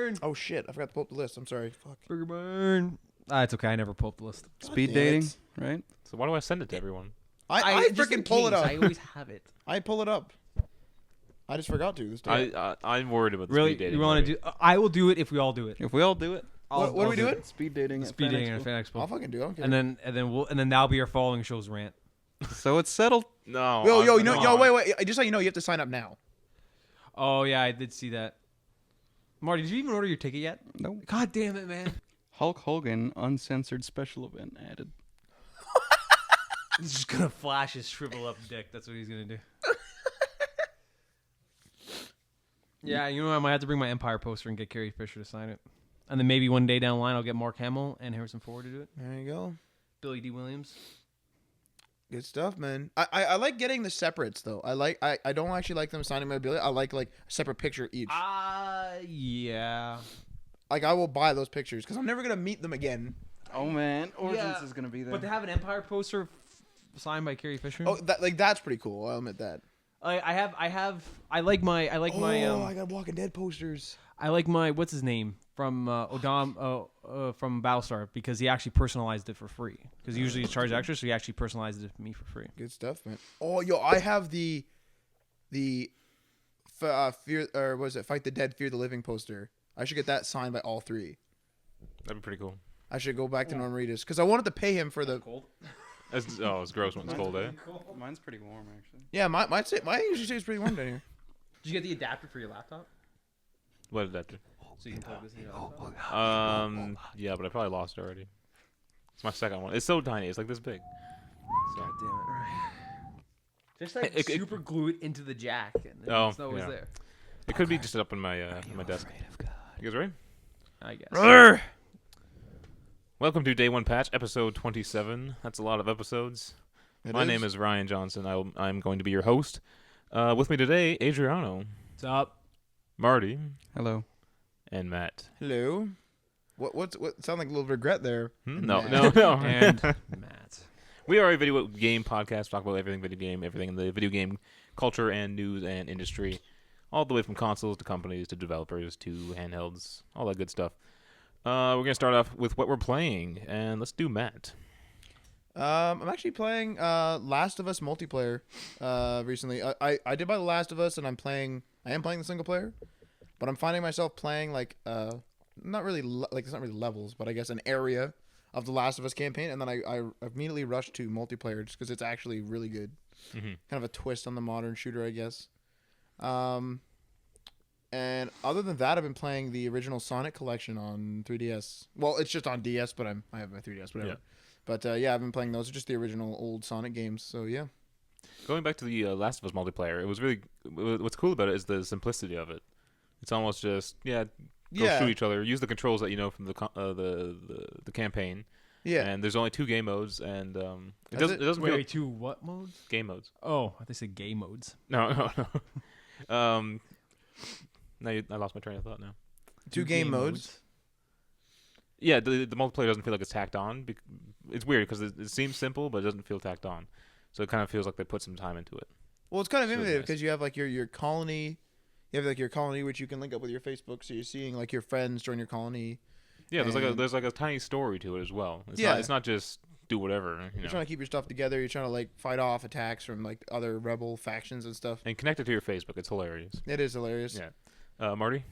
burn. Oh shit! I forgot to pull up the list. I'm sorry. Fuck. Burger burn. It's okay. I never pull up the list. Speed dating, right? So why do I send it to everyone? I just in freaking pull it case, up. I always have it. I pull it up. I just forgot to this day. I'm worried about the Really? speed dating. You want to do? I will do it if we all do it. If we all do it, What are we do doing? it. speed dating. At Speed Fan dating Expo. at Fan Expo. I'll fucking do it. And then that'll be our following show's rant. So it's settled. No. Wait. You have to sign up now. Oh yeah, I did see that. Marty, did you even order your ticket yet? Nope. God damn it, man. Hulk Hogan uncensored special event added. He's just gonna flash his shrivel up dick. That's what he's gonna do. Yeah, you know, I might have to bring my Empire poster and get Carrie Fisher to sign it. And then maybe one day down the line, I'll get Mark Hamill and Harrison Ford to do it. There you go. Billy D. Williams. Good stuff, man. I like getting the separates though. I don't actually like them signing memorabilia. I like a separate picture each. Yeah. Like I will buy those pictures because I'm never gonna meet them again. Oh man, Origins Yeah, is gonna be there. But to have an Empire poster signed by Carrie Fisher. Oh, that's pretty cool. I'll admit that. I like my I got Walking Dead posters. I like my what's his name from from Battlestar because he actually personalized it for free because usually he's charged extra, so he actually personalized it for me for free. Good stuff, man. Oh, yo, I have the fear or was it Fight the Dead, Fear the Living poster. I should get that signed by all three. That'd be pretty cool. I should go back to Norman Reedus because I wanted to pay him for the. Cold. It's gross when it's cold, eh? Mine's pretty warm actually. Yeah, mine usually stays pretty warm down here. Did you get the adapter for your laptop? What did that do? So you can plug this in your laptop? Yeah, but I probably lost it already. It's my second one. It's so tiny. It's like this big. So. God damn it! Right. Just like super glue it into the jack, and then it's always there. It could be just up in my my desk. You guys ready? I guess. Brr! Welcome to Day One Patch, episode 27. That's a lot of episodes. My name is Ryan Johnson. I'm going to be your host. With me today, Adriano. What's up? Marty. Hello. And Matt. Hello. What sound like a little regret there? No. And Matt. We are a video game podcast. Talk about everything video game, everything in the video game culture and news and industry, all the way from consoles to companies to developers to handhelds, all that good stuff. We're gonna start off with what we're playing, and let's do Matt. I'm actually playing Last of Us multiplayer recently. I did buy The Last of Us, and I am playing the single player, but I'm finding myself playing like not really it's not really levels, but I guess an area of The Last of Us campaign, and then I immediately rushed to multiplayer just because it's actually really good. Mm-hmm. Kind of a twist on the modern shooter, I guess. And other than that, I've been playing the original Sonic collection on 3DS. Well, it's just on DS, but I have my 3DS, whatever. Yeah. But I've been playing those. Just the original old Sonic games. So yeah. Going back to the Last of Us multiplayer, it was really what's cool about it is the simplicity of it. It's almost just shoot each other, use the controls that you know from the campaign. Yeah. And there's only 2 game modes, and it doesn't Wait, feel 2 what modes? game modes. Oh, I think they said gay modes. No. I lost my train of thought now. 2 game modes. Yeah, the multiplayer doesn't feel like it's tacked on. It's weird because it seems simple, but it doesn't feel tacked on. So it kind of feels like they put some time into it. Well, it's kind of So innovative nice. because you have like your colony. You have like your colony, which you can link up with your Facebook, so you're seeing like your friends join your colony. Yeah, there's like a tiny story to it as well. It's not just do whatever. You're trying to keep your stuff together. You're trying to like fight off attacks from like other rebel factions and stuff. And connect it to your Facebook. It's hilarious. It is hilarious. Yeah. Marty?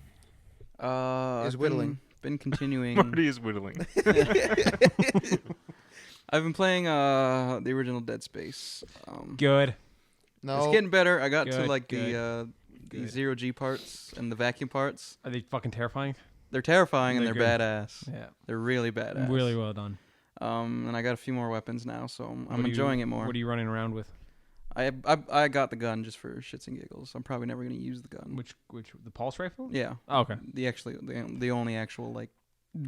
Is whittling. Been continuing. Marty is whittling. I've been playing the original Dead Space. Good. No. It's getting better. I got to Good, like good. the zero G parts and the vacuum parts. Are they fucking terrifying? They're terrifying and They're they're good. badass. Yeah. They're really badass. Really well done. And I got a few more weapons now, so I'm What are enjoying you, it more. What are you running around with? I got the gun just for shits and giggles. I'm probably never gonna use the gun. Which the pulse rifle? Yeah. Oh, okay. The only actual like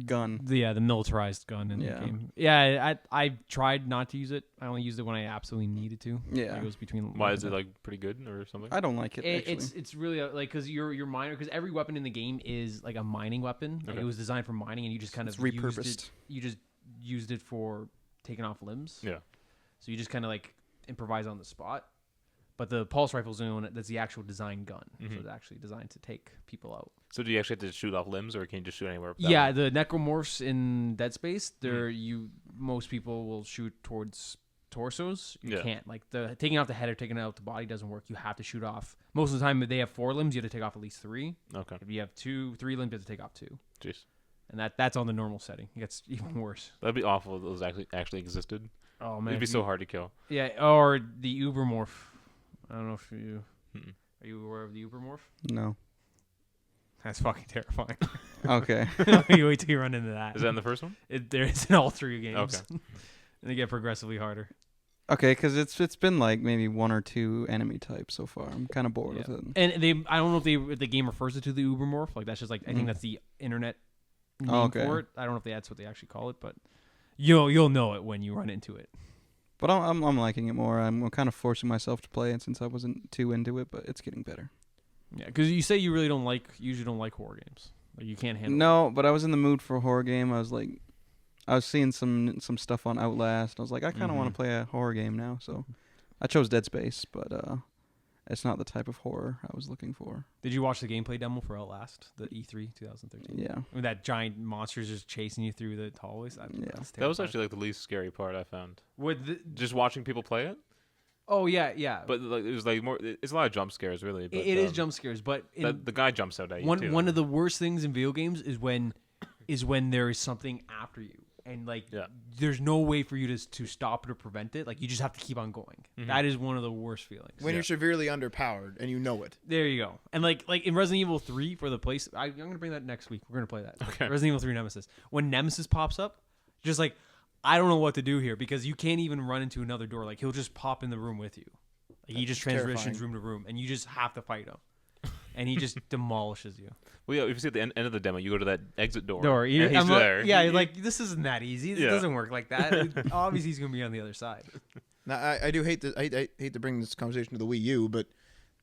gun. The militarized gun in the game. Yeah, I tried not to use it. I only used it when I absolutely needed to. Yeah. It goes between. Why is it like pretty good or something? I don't like it. Actually. It's really like because your miner because every weapon in the game is like a mining weapon. Like Okay. it was designed for mining, and you just kind of repurposed. You just used it for taking off limbs. Yeah. So you just kind of like improvise on the spot. But the pulse rifle is the only one that's the actual design gun. So Mhm. it's actually designed to take people out. So do you actually have to shoot off limbs, or can you just shoot anywhere? with that Yeah, one? the necromorphs in Dead Space, most people will shoot towards torsos. You Yeah. can't. Like the taking out the head or taking out the body doesn't work. You have to shoot off. Most of the time, if they have 4 limbs, you have to take off at least 3. Okay. If you have 3 limbs, you have to take off 2. Jeez. And that's on the normal setting. It gets even worse. That'd be awful if those actually existed. Oh man, It'd be so hard to kill. Yeah, or the Ubermorph. I don't know if you Mm-mm. are you aware of the Ubermorph? No. That's fucking terrifying. Okay. You wait till you run into that. Is that in the first one? There is in all 3 games. Okay. And they get progressively harder. Okay, because it's been like maybe 1 or 2 enemy types so far. I'm kind of bored Yeah. with it. And I don't know if the game refers it to the Ubermorph. Like that's just like I think that's the internet name okay. for it. I don't know if that's what they actually call it, but you'll know it when you run into it. But I'm liking it more. I'm kind of forcing myself to play it since I wasn't too into it, but it's getting better. Yeah, because you say you really usually don't like horror games. Like you can't handle. No, but I was in the mood for a horror game. I was seeing some stuff on Outlast. I was like, I kind of want to play a horror game now. So I chose Dead Space, but it's not the type of horror I was looking for. Did you watch the gameplay demo for Outlast, the E3 2013? Yeah. With that giant monster's just chasing you through the hallways. Yeah. That was terrifying. actually like the least scary part I found. With Just watching people play it. oh yeah. But like, it was like more. It's a lot of jump scares, really. But, it is jump scares, but the guy jumps out at you too. one of the worst things in video games is when there is something after you. And like, there's no way for you to stop it or prevent it. Like, you just have to keep on going. Mhm. That is one of the worst feelings. When you're severely underpowered and you know it. There you go. And like in Resident Evil 3 for the place, I'm gonna bring that next week. We're gonna play that. Okay. Resident Evil 3 Nemesis. When Nemesis pops up, just like I don't know what to do here because you can't even run into another door. Like he'll just pop in the room with you. Like, he just transitions terrifying. room to room, and you just have to fight him. And he just demolishes you. Well, yeah. If you see at the end of the demo, you go to that exit door. Door. And he's I'm like- there. yeah, you're like this isn't that easy. This Yeah. doesn't work like that. Obviously, he's gonna be on the other side. Now, I do hate I hate to bring this conversation to the Wii U, but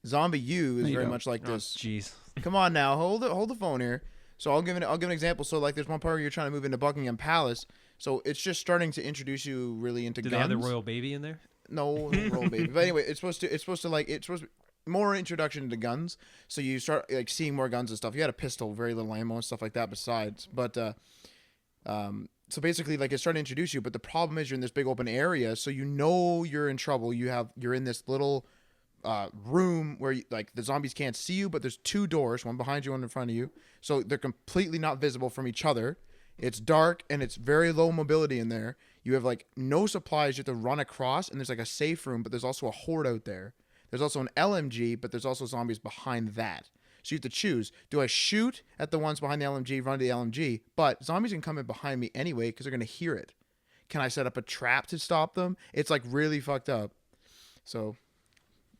Zombie U is No, you very don't. much like this. Jeez. Come on now, hold the phone here. So I'll give an example. So like, there's one part where you're trying to move into Buckingham Palace. So it's just starting to introduce you really into Do guns. they have the royal baby in there? No, roll baby. But anyway, it's supposed to more introduction to guns. So you start like seeing more guns and stuff. You had a pistol, very little ammo and stuff like that besides. But so basically like it's starting to introduce you, but the problem is you're in this big open area, so you know you're in trouble. You're in this little room where like the zombies can't see you, but there's 2 doors, one behind you, one in front of you. So they're completely not visible from each other. It's dark and it's very low mobility in there. You have like no supplies you have to run across, and there's like a safe room, but there's also a horde out there. There's also an LMG, but there's also zombies behind that. So you have to choose. Do I shoot at the ones behind the LMG, run to the LMG? But zombies can come in behind me anyway because they're going to hear it. Can I set up a trap to stop them? It's like really fucked up. So,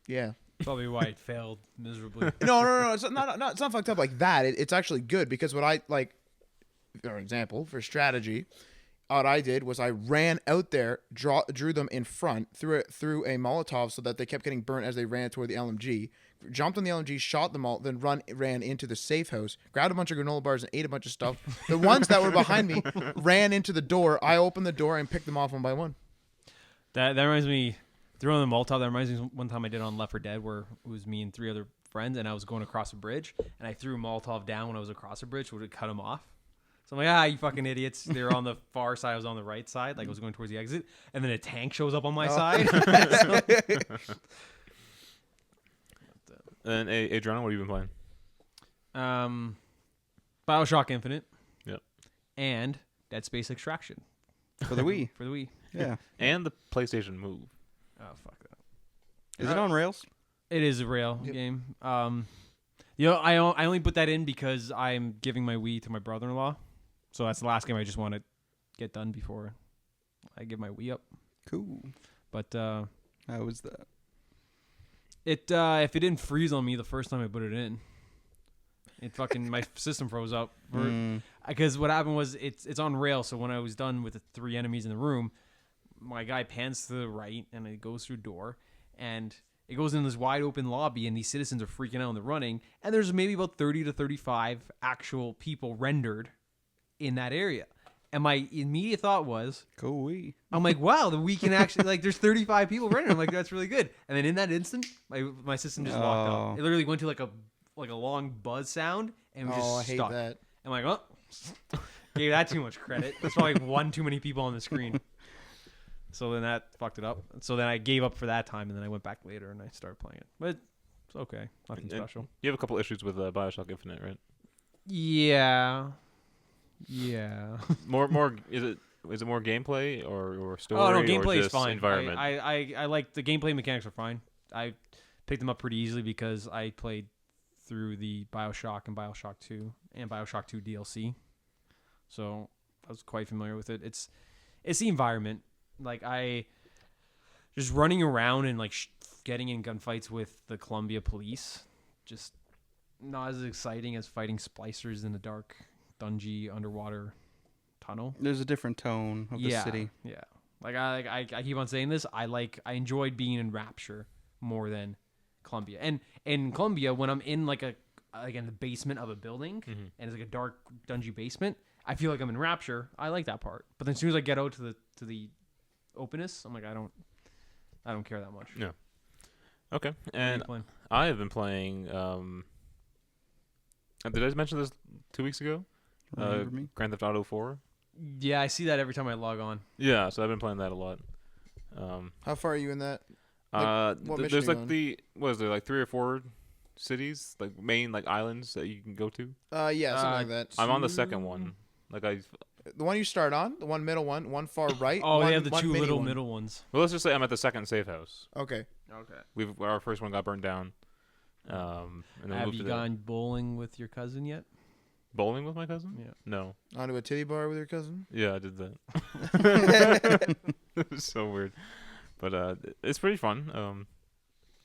yeah. Probably why it failed miserably. No. It's not fucked up like that. It's actually good because what I like, for example, for strategy, what I did was I ran out there, drew them in front, threw a Molotov so that they kept getting burnt as they ran toward the LMG. Jumped on the LMG, shot them all, then ran into the safe house, grabbed a bunch of granola bars and ate a bunch of stuff. The ones that were behind me ran into the door. I opened the door and picked them off one by one. That reminds me, throwing the Molotov, that reminds me of one time I did on Left 4 Dead where it was me and 3 other friends and I was going across a bridge and I threw a Molotov down when I was across a bridge, would it cut them off? So I'm like, you fucking idiots. They were on the far side. I was on the right side. Like I was going towards the exit. And then a tank shows up on my side. And Adriana, what have you been playing? BioShock Infinite. Yep. And Dead Space Extraction. For the Wii. For the Wii. Yeah. And the PlayStation Move. Oh, fuck that. Is it on rails? It is a rail game. I only put that in because I'm giving my Wii to my brother-in-law. So that's the last game I just want to get done before I give my Wii up. Cool. But How was that? if it didn't freeze on me the first time I put it in, it fucking my system froze up. Because what happened was it's on rail. So when I was done with the 3 enemies in the room, my guy pans to the right and it goes through a door and it goes in this wide open lobby and these citizens are freaking out and they're running and there's maybe about 30 to 35 actual people rendered in that area. And my immediate thought was, Go we. I'm like, wow, the Wii can actually, like, there's 35 people running. I'm like, that's really good. And then in that instant, my system just locked Oh. up. It literally went to like a long buzz sound and was just I hate stuck. that. I'm like, oh, gave that too much credit. That's probably one too many people on the screen. So then that fucked it up. So then I gave up for that time, and then I went back later and I started playing it. But it's okay, nothing special. You have a couple issues with BioShock Infinite, right? Yeah. More is it more gameplay or story? Oh no, or gameplay is just fine. Environment. I like the gameplay mechanics are fine. I picked them up pretty easily because I played through the BioShock and BioShock 2 and BioShock 2 DLC, so I was quite familiar with it. It's the environment. Like I just running around and like getting in gunfights with the Columbia police, just not as exciting as fighting splicers in a dark, dungy underwater tunnel. There's a different tone of the city. Yeah. Like I keep on saying this. I enjoyed being in Rapture more than Columbia. And in Columbia, when I'm in like in the basement of a building and it's like a dark, dungy basement, I feel like I'm in Rapture. I like that part. But then as soon as I get out to the openness, I'm like, I don't care that much. No. Okay. And What are you playing? I have been playing. Did I mention this 2 weeks ago? Remember me? Grand Theft Auto 4. Yeah, I see that every time I log on. Yeah, so I've been playing that a lot. How far are you in that? What mission there's are like you what is there, like 3 or 4 cities, like main like islands that you can go to. Yeah, something like that. I'm on the second one. Like The one you start on, the one middle one far right. Oh, one, they have the one two mini little one. middle ones. well, let's just say I'm at the second safe house. Okay. Our first one got burned down. And then Have moved you to gone bowling with your cousin yet? bowling with my cousin? Yeah. No. Onto a titty bar with your cousin. Yeah, I did that. It was so weird, but it's pretty fun.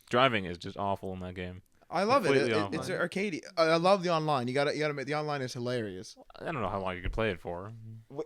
Driving is just awful in that game. I love it. Completely It's online. arcadey. I love the online. You gotta make the online is hilarious. I don't know how long you could play it for.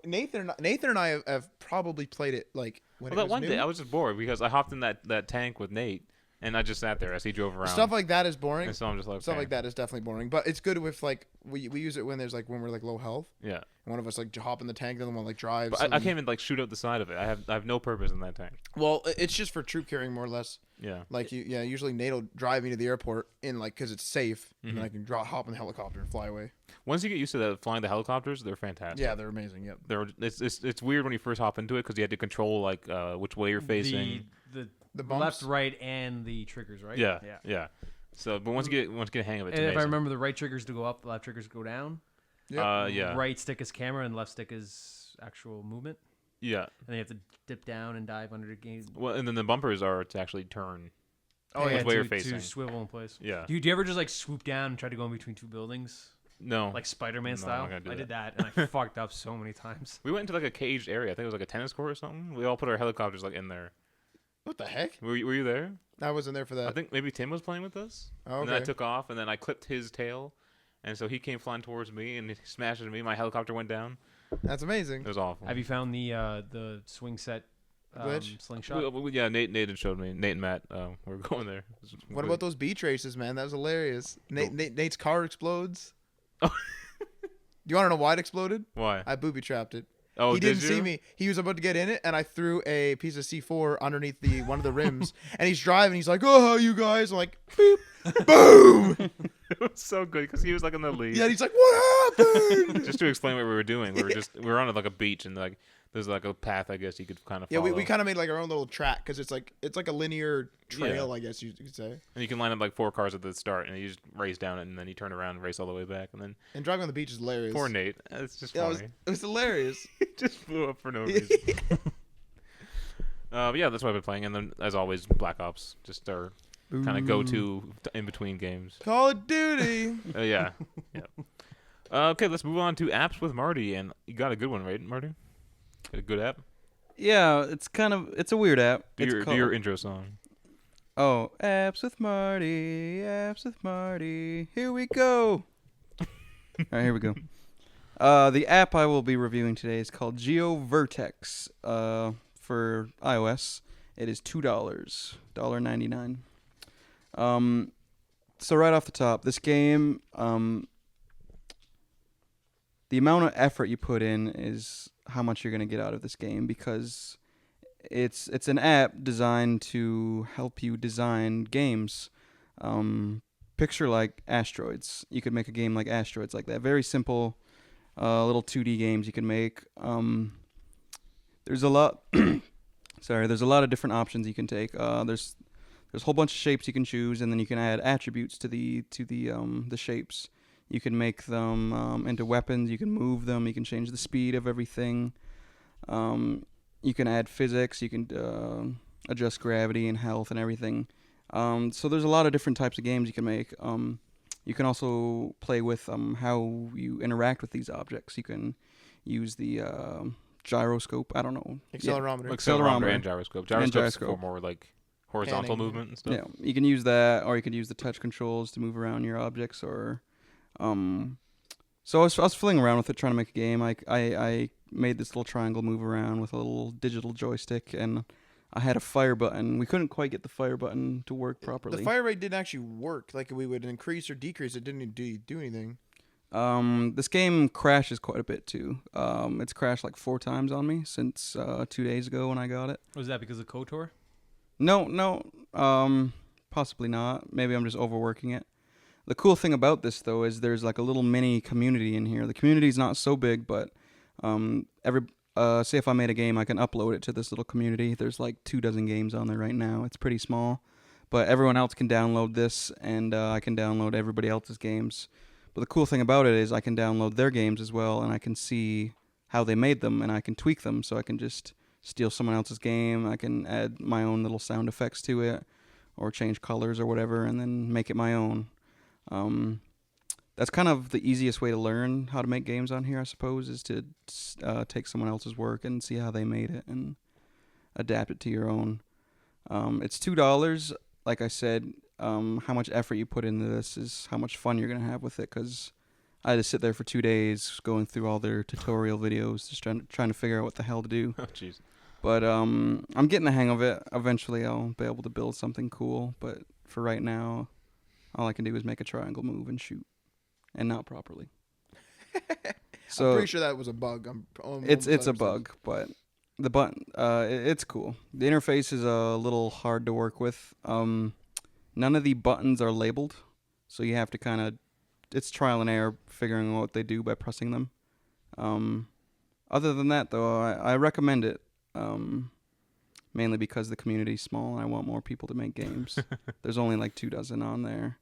Nathan and I have probably played it like when Well, it that was one new. day I was just bored because I hopped in that tank with Nate, and I just sat there as he drove around. Stuff like that is boring. and so I'm just like, Stuff okay. like that is definitely boring. But it's good with like we use it when we're like low health. Yeah, And one of us like hop in the tank, the other one like drives. but I can't even like shoot out the side of it. I have no purpose in that tank. Well, it's just for troop carrying more or less. Yeah, Like usually Nate will drive me to the airport in like because it's safe, and then I can hop in the helicopter and fly away. once you get used to flying the helicopters, they're fantastic. Yeah, they're amazing. Yep. It's weird when you first hop into it because you had to control like which way you're facing. The left, bumps. right, and the triggers, right? Yeah. So, but once you get a hang of it, it's And if I amazing. remember, the right triggers to go up, the left triggers to go down. Yep. Yeah. Right stick is camera, and left stick is actual movement. Yeah. And then you have to dip down and dive under the game. Well, and then the bumpers are to actually turn. Oh Which yeah, way you're to facing. swivel in place. Yeah. Do you ever just like swoop down and try to go in between two buildings, No. like Spider-Man No, I'm style? not gonna do I that. did that, and I fucked up so many times. We went into like a caged area. I think it was like a tennis court or something. We all put our helicopters like in there. What the heck? Were you there? I wasn't there for that. I think maybe Tim was playing with us. Oh, And then I okay. took off, and then I clipped his tail, and so he came flying towards me, and he smashed into me. My helicopter went down. That's amazing. It was awful. Have you found the swing set Glitch? slingshot? Yeah, Nate had showed me. Nate and Matt, we were going there. It was What really- about those beach races, man? That was hilarious. Nate's car explodes. Oh. You want to know why it exploded? Why? I booby trapped it. Oh, He didn't did see you? me. He was about to get in it, and I threw a piece of C4 underneath one of the rims. And he's driving. He's like, "Oh, you guys!" I'm like, "Boop, boom." It was so good because he was like in the lead. Yeah, and he's like, "What happened?" Just to explain what we were doing, we were on like a beach, and like there's like a path, I guess you could kind of Yeah, follow. we kind of made like our own little track because it's like a linear trail, I guess you could say. And you can line up like 4 cars at the start, and you just race down it, and then you turn around and race all the way back, and then And driving on the beach is hilarious. poor Nate, it's just Yeah, funny. it was hilarious. He just flew up for no reason. But yeah, that's what I've been playing, and then as always, Black Ops, just our kind of go-to in between games. Call of Duty. Yeah. Okay, let's move on to apps with Marty, and you got a good one, right, Marty? Got a good app. Yeah, it's a weird app. Do It's your called- intro song. Oh, apps with Marty, here we go. All right, here we go. The app I will be reviewing today is called GeoVertex. For iOS, it is $2, $1.99. So right off the top, this game, the amount of effort you put in is how much you're gonna get out of this game, because it's an app designed to help you design games. Picture like Asteroids. You could make a game like Asteroids like that. Very simple, little 2D games you can make. There's a lot. There's a lot of different options you can take. There's a whole bunch of shapes you can choose, and then you can add attributes to the shapes. You can make them into weapons. You can move them. You can change the speed of everything. You can add physics. You can adjust gravity and health and everything. So there's a lot of different types of games you can make. You can also play with how you interact with these objects. You can use the gyroscope. I don't know. Accelerometer. Accelerometer and gyroscope. Gyroscope's for more like horizontal Panning. movement and stuff. Yeah, you can use that, or you could use the touch controls to move around your objects, or so I was fooling around with it, trying to make a game. I made this little triangle move around with a little digital joystick, and I had a fire button. We couldn't quite get the fire button to work properly. The fire rate didn't actually work. Like, we would increase or decrease. It didn't do anything. This game crashes quite a bit too. It's crashed like 4 times on me since 2 days ago when I got it. Was that because of KOTOR? No. Possibly not. Maybe I'm just overworking it. The cool thing about this, though, is there's like a little mini community in here. The community's not so big, but say if I made a game, I can upload it to this little community. There's like 24 games on there right now. It's pretty small, but everyone else can download this, and I can download everybody else's games. But the cool thing about it is I can download their games as well, and I can see how they made them, and I can tweak them. So I can just steal someone else's game. I can add my own little sound effects to it, or change colors or whatever, and then make it my own. That's kind of the easiest way to learn how to make games on here, I suppose, is to take someone else's work and see how they made it and adapt it to your own. It's $2. Like I said, how much effort you put into this is how much fun you're going to have with it, because I had to sit there for 2 days going through all their tutorial videos, just trying to figure out what the hell to do. Oh, jeez. But I'm getting the hang of it. Eventually I'll be able to build something cool, but for right now, all I can do is make a triangle move and shoot, and not properly. So I'm pretty sure that was a bug. It's a bug, but the button it's cool. The interface is a little hard to work with. None of the buttons are labeled, so you have to it's trial and error figuring out what they do by pressing them. Other than that, though, I recommend it. Mainly because the community's small and I want more people to make games. There's only like 24 on there.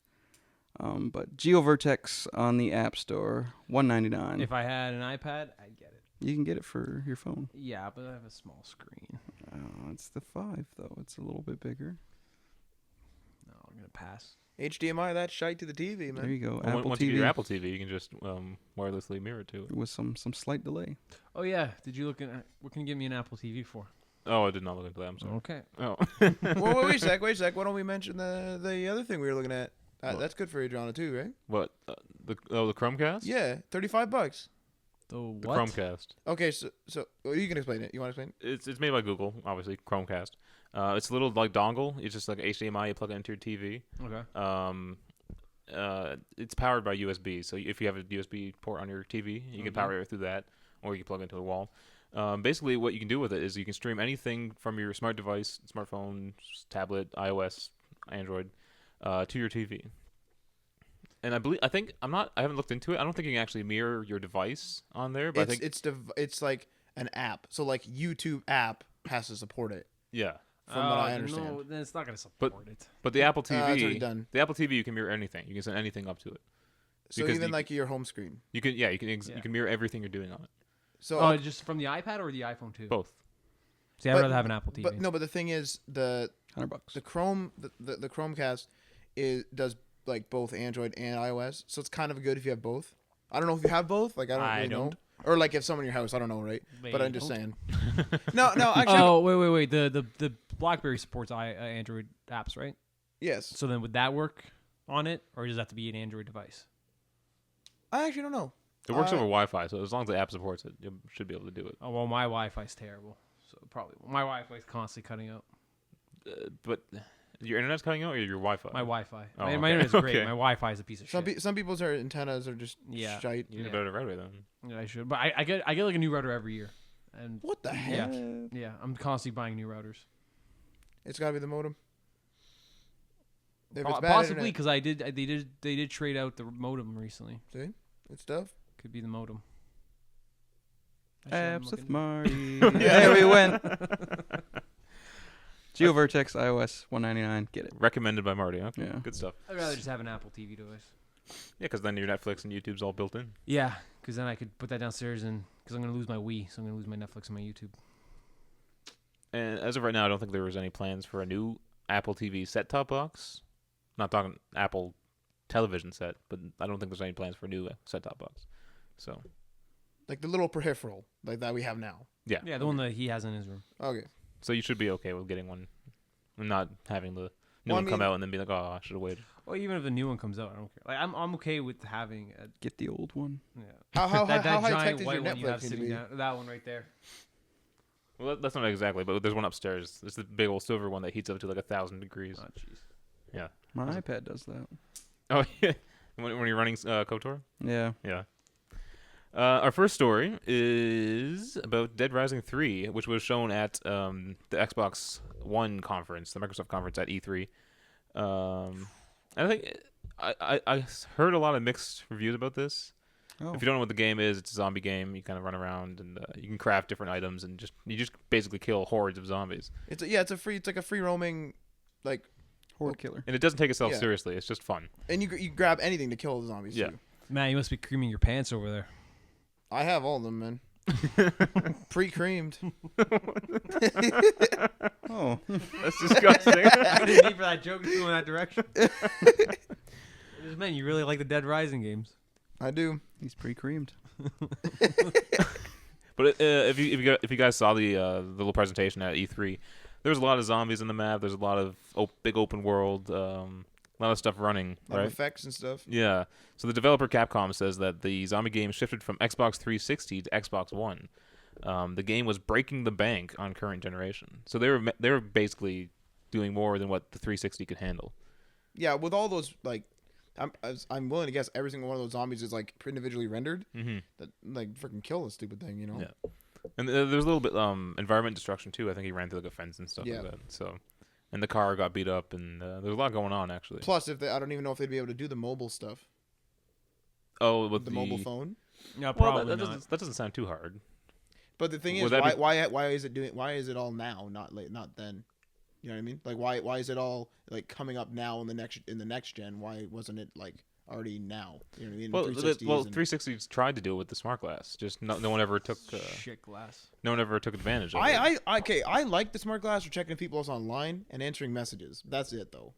But GeoVertex on the App Store, $1.99. If I had an iPad, I'd get it. You can get it for your phone. Yeah, but I have a small screen. It's the 5 though. It's a little bit bigger. No, I'm gonna pass. HDMI that shite to the TV, man. There you go. Well, Apple once TV you get your Apple TV, you can just wirelessly mirror it to it. with some slight delay. Oh yeah, did you look at what can you get me an Apple TV for? Oh, I did not look into that. I'm sorry. Okay. Oh. Well, wait a sec. Why don't we mention the other thing we were looking at? That's good for Adriana too, right? What? The Chromecast? Yeah, $35. The The what? Chromecast. Okay, so you can explain it. You want to explain it? It's made by Google, obviously. Chromecast. It's a little like dongle. It's just like HDMI. You plug it into your TV. Okay. It's powered by USB. So if you have a USB port on your TV, you can power it through that, or you can plug it into a wall. Basically, what you can do with it is you can stream anything from your smart device, smartphone, tablet, iOS, Android, to your TV. And I haven't looked into it. I don't think you can actually mirror your device on there, but I think it's like an app. So like YouTube app has to support it. yeah. From what I understand. No, then it's not gonna support it. But the Apple it's already TV, done. the Apple TV, you can mirror anything. You can send anything up to it. So because even you- like your home screen. You can mirror everything you're doing on it. So Oh, just from the iPad or the iPhone too? Both. See, I'd rather have an Apple TV. But the thing is the $100. Chrome the Chromecast does like both Android and iOS. So it's kind of good if you have both. I don't know if you have both. Like I don't really know. Or like if someone in your house, I don't know, right? But I'm just saying. No, actually. Oh, wait. The BlackBerry supports Android apps, right? Yes. So then would that work on it, or does that have to be an Android device? I actually don't know. It works over Wi-Fi, so as long as the app supports it, you should be able to do it. Oh well, my Wi-Fi's terrible, so probably my Wi-Fi's constantly cutting out. But Your internet's cutting out, or your Wi-Fi? My Wi-Fi. Oh, My okay. internet's great. Okay. My Wi-Fi is a piece of shit. Some people's antennas are just shite. You need a better router then. Yeah, I should, but I get like a new router every year, and What the heck? yeah, I'm constantly buying new routers. It's got to be the modem. If it's bad Possibly internet- because they did trade out the modem recently. See, it's stuff. Could be the modem. Actually, I'm Apps with looking- Marty. There we went. GeoVertex iOS 199. Get it. Recommended by Marty. Okay, Yeah. good stuff. I'd rather just have an Apple TV device. Yeah, because then your Netflix and YouTube's all built in. Yeah, because then I could put that downstairs, and because I'm gonna lose my Wii, so I'm gonna lose my Netflix and my YouTube. And as of right now, I don't think there was any plans for a new Apple TV set-top box. Not talking Apple television set, but I don't think there's any plans for a new set-top box. So Like the little peripheral like that we have now. yeah, Yeah, the one that he has in his room. Okay. So you should be okay with getting one, and not having the new Well, I one come mean- out and then be like, oh, I should have waited. Well, even if the new one comes out, I don't care. Like I'm okay with having a Get the old one. yeah. How that high tech giant does your white one you Netflix have need to sitting be? down. That one right there. Well, that's not exactly, but there's one upstairs. It's the big old silver one that heats up to like 1,000 degrees. Oh jeez. Yeah. My iPad does that. Oh yeah. When you're running KOTOR. Yeah. Yeah. Our first story is about Dead Rising 3, which was shown at the Xbox One conference, the Microsoft conference at E3. I think I heard a lot of mixed reviews about this. Oh. If you don't know what the game is, it's a zombie game. You kind of run around and you can craft different items and you just basically kill hordes of zombies. It's like a free roaming, like, Horde killer. And it doesn't take itself Yeah. seriously. It's just fun. and you grab anything to kill the zombies. Yeah. Too. Man, you must be creaming your pants over there. I have all of them, man. Pre-creamed. Oh. That's disgusting. I didn't need for that joke to go in that direction. Man, you really like the Dead Rising games. I do. He's pre-creamed. But if you guys saw the little presentation at E3, there was a lot of zombies in the map. There's a lot of big open world, a lot of stuff running, Lot of right? effects and stuff. Yeah. So the developer Capcom says that the zombie game shifted from Xbox 360 to Xbox One. The game was breaking the bank on current generation. So they were basically doing more than what the 360 could handle. Yeah, with all those like, I'm willing to guess every single one of those zombies is like individually rendered. Mm-hmm. That like freaking kill the stupid thing, you know? Yeah. And there's a little bit environment destruction too. I think he ran through like a fence and stuff Yeah. like that. So, and the car got beat up, and there's a lot going on actually. Plus, I don't even know if they'd be able to do the mobile stuff. Oh, with The mobile phone. No, Well, probably that not. doesn't sound too hard. But the thing Would is, that why is it all now, not then? You know what I mean? Like why is it all like coming up now in the next gen? Why wasn't it like already now? You know what I mean? Well, 360s and- 360s tried to do it with the smart glass. Just no one ever took Shit glass. no one ever took advantage of it. I like the smart glass for checking people else online and answering messages. That's it though.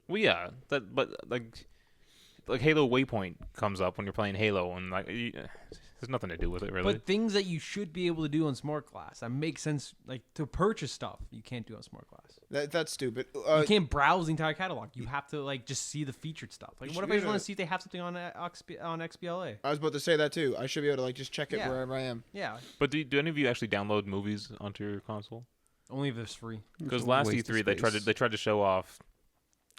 Well, yeah, but like Halo Waypoint comes up when you're playing Halo, and there's nothing to do with it really. But things that you should be able to do on Smart Glass that makes sense, like to purchase stuff, you can't do on Smart Glass. That's stupid. You can't browse the entire catalog. You have to like just see the featured stuff. Like, You what should if I just be want able to see if they have something on XBLA? I was about to say that too. I should be able to like just check it Yeah. wherever I am. Yeah, But do any of you actually download movies onto your console? only if it's free. Because It's a last waste of E3 space. they tried to show off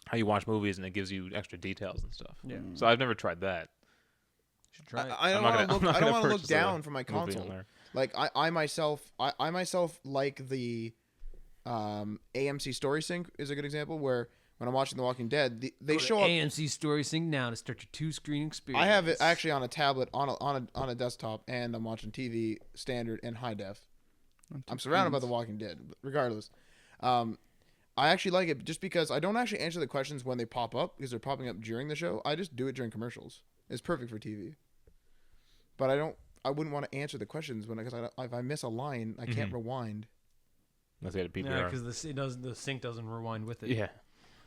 how you watch movies, and it gives you extra details and stuff. Yeah, So I've never tried that. you should try it. I don't I'm not want to gonna- look. I'm not I don't gonna want to look purchase a down from my movie on console. there. Like I myself like the AMC Story Sync is a good example where when I'm watching The Walking Dead, they Go to show up. AMC Story Sync now to start your 2-screen experience. I have it actually on a tablet, on a desktop, and I'm watching TV standard and high def. I'm surrounded by The Walking Dead, regardless. I actually like it just because I don't actually answer the questions when they pop up because they're popping up during the show. I just do it during commercials. It's perfect for TV. But I wouldn't want to answer the questions because if I miss a line, I can't rewind. Let's get a PPR. Yeah, because the sync doesn't rewind with it. Yeah.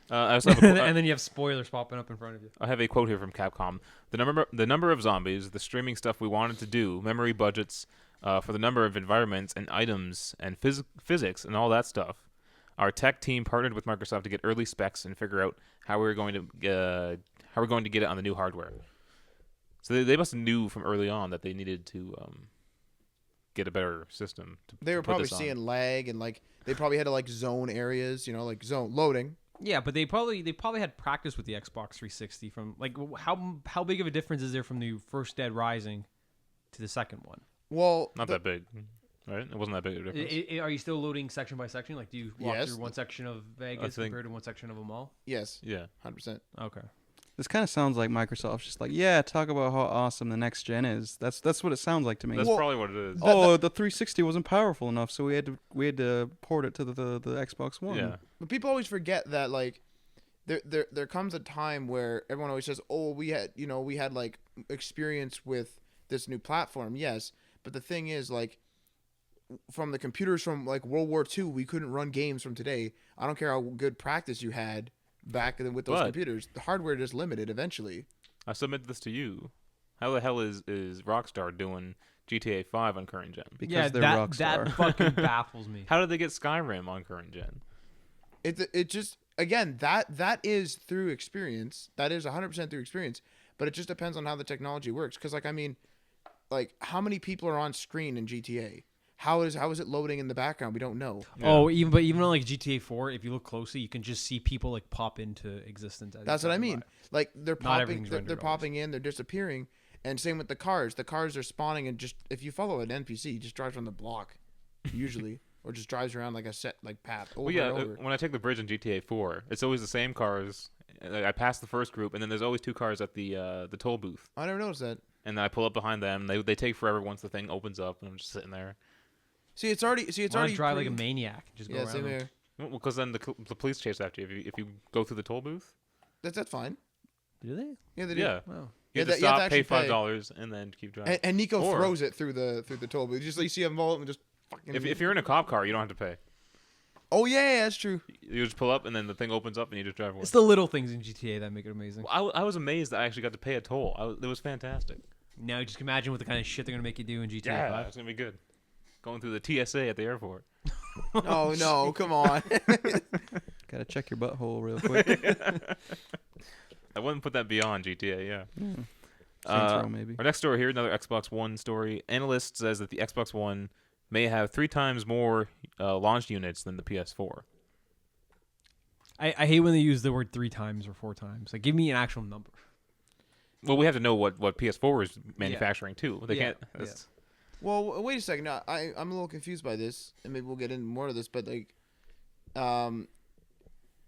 I also have a, And then you have spoilers popping up in front of you. I have a quote here from Capcom. The number of zombies, the streaming stuff we wanted to do, memory budgets for the number of environments and items and physics and all that stuff. Our tech team partnered with Microsoft to get early specs and figure out how we're going to get it on the new hardware. So they must have knew from early on that they needed to get a better system. They were put probably this on. seeing lag and like they probably had to like zone areas, like zone loading, Yeah, but they probably had practice with the Xbox 360 from like how big of a difference is there from the first Dead Rising to the second one? Well, Not that big, right? It wasn't that big of a difference. Are you still loading section by section? Like, do you walk Yes. through one section of Vegas compared to one section of a mall? Yes. Yeah. 100%. Okay. This kind of sounds like Microsoft's just like, yeah, talk about how awesome the next gen is. That's what it sounds like to me. That's Well, probably what it is. The 360 wasn't powerful enough, so we had to port it to the Xbox One. Yeah. But people always forget that like there comes a time where everyone always says, "Oh, we had like experience with this new platform." Yes, but the thing is like from the computers from like World War II, we couldn't run games from today. I don't care how good practice you had back with those computers. The hardware just limited eventually. I submit this to you. How the hell is Rockstar doing GTA 5 on current gen? Because they're Rockstar. That fucking baffles me. How did they get Skyrim on current gen? It just again that is through experience. That is 100% through experience. But it just depends on how the technology works. Because like I mean, like how many people are on screen in GTA? How is it loading in the background? We don't know. Yeah. Oh, even on like GTA 4, if you look closely, you can just see people like pop into existence. That's what I mean. Like they're popping, everything's rendered, they're popping in, they're disappearing, and same with the cars. The cars are spawning, and just if you follow an NPC, he just drives around the block, usually, or just drives around like a set like path over Well, yeah. and over. When I take the bridge in GTA 4, it's always the same cars. Like, I pass the first group, and then there's always two cars at the toll booth, I never noticed that. and then I pull up behind them. They take forever once the thing opens up, and I'm just sitting there. See, it's already drive like a pre- maniac. Just go Yeah, around. same them. here. Well, because then the police chase after you if you go through the toll booth. That's fine. Do they? Yeah, they do. Yeah. Wow. You have to you have to stop, actually pay pay. $5, and then keep driving. And Nico Or- throws it through the toll booth. Just like you see him roll and just fucking. If you're in a cop car, you don't have to pay. Oh yeah, that's true. You just pull up, and then the thing opens up, and you just drive away. It's the little things in GTA that make it amazing. I was amazed that I actually got to pay a toll. It was fantastic. Now you just imagine what the kind of shit they're gonna make you do in GTA Yeah, 5. it's gonna be good. Going through the TSA at the airport. Oh no, come on. Gotta check your butthole real quick. I wouldn't put that beyond GTA. Yeah. Saints Row, maybe. Our next story here, another Xbox One story. Analyst says that the Xbox One may have 3 times more launched units than the PS4. I hate when they use the word 3 times or 4 times. Like, give me an actual number. Well, we have to know what PS4 is manufacturing too. They Yeah, can't. yeah. That's, Well, wait a second. Now, I'm a little confused by this, and maybe we'll get into more of this. But like,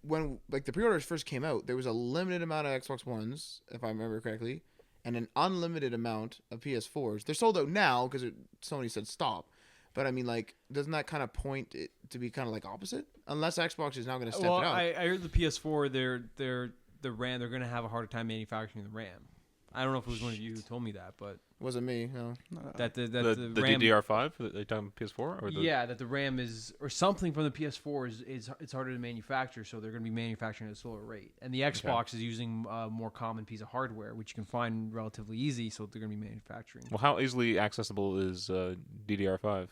when like the pre-orders first came out, there was a limited amount of Xbox Ones, if I remember correctly, and an unlimited amount of PS4s. They're sold out now because Sony said stop. But I mean, like, doesn't that kind of point it to be kind of like opposite? Unless Xbox is now going to step Well, it out. I heard the PS4, the RAM, they're gonna have a harder time manufacturing the RAM. I don't know if it was one of you who told me that, but Wasn't me. No. that the the RAM, DDR5. Are you talking PS4 or the? yeah, that the RAM is or something from the PS4 is it's harder to manufacture, so they're going to be manufacturing at a slower rate. And the Xbox is using a more common piece of hardware, which you can find relatively easy, so they're going to be manufacturing. Well, how easily accessible is DDR5?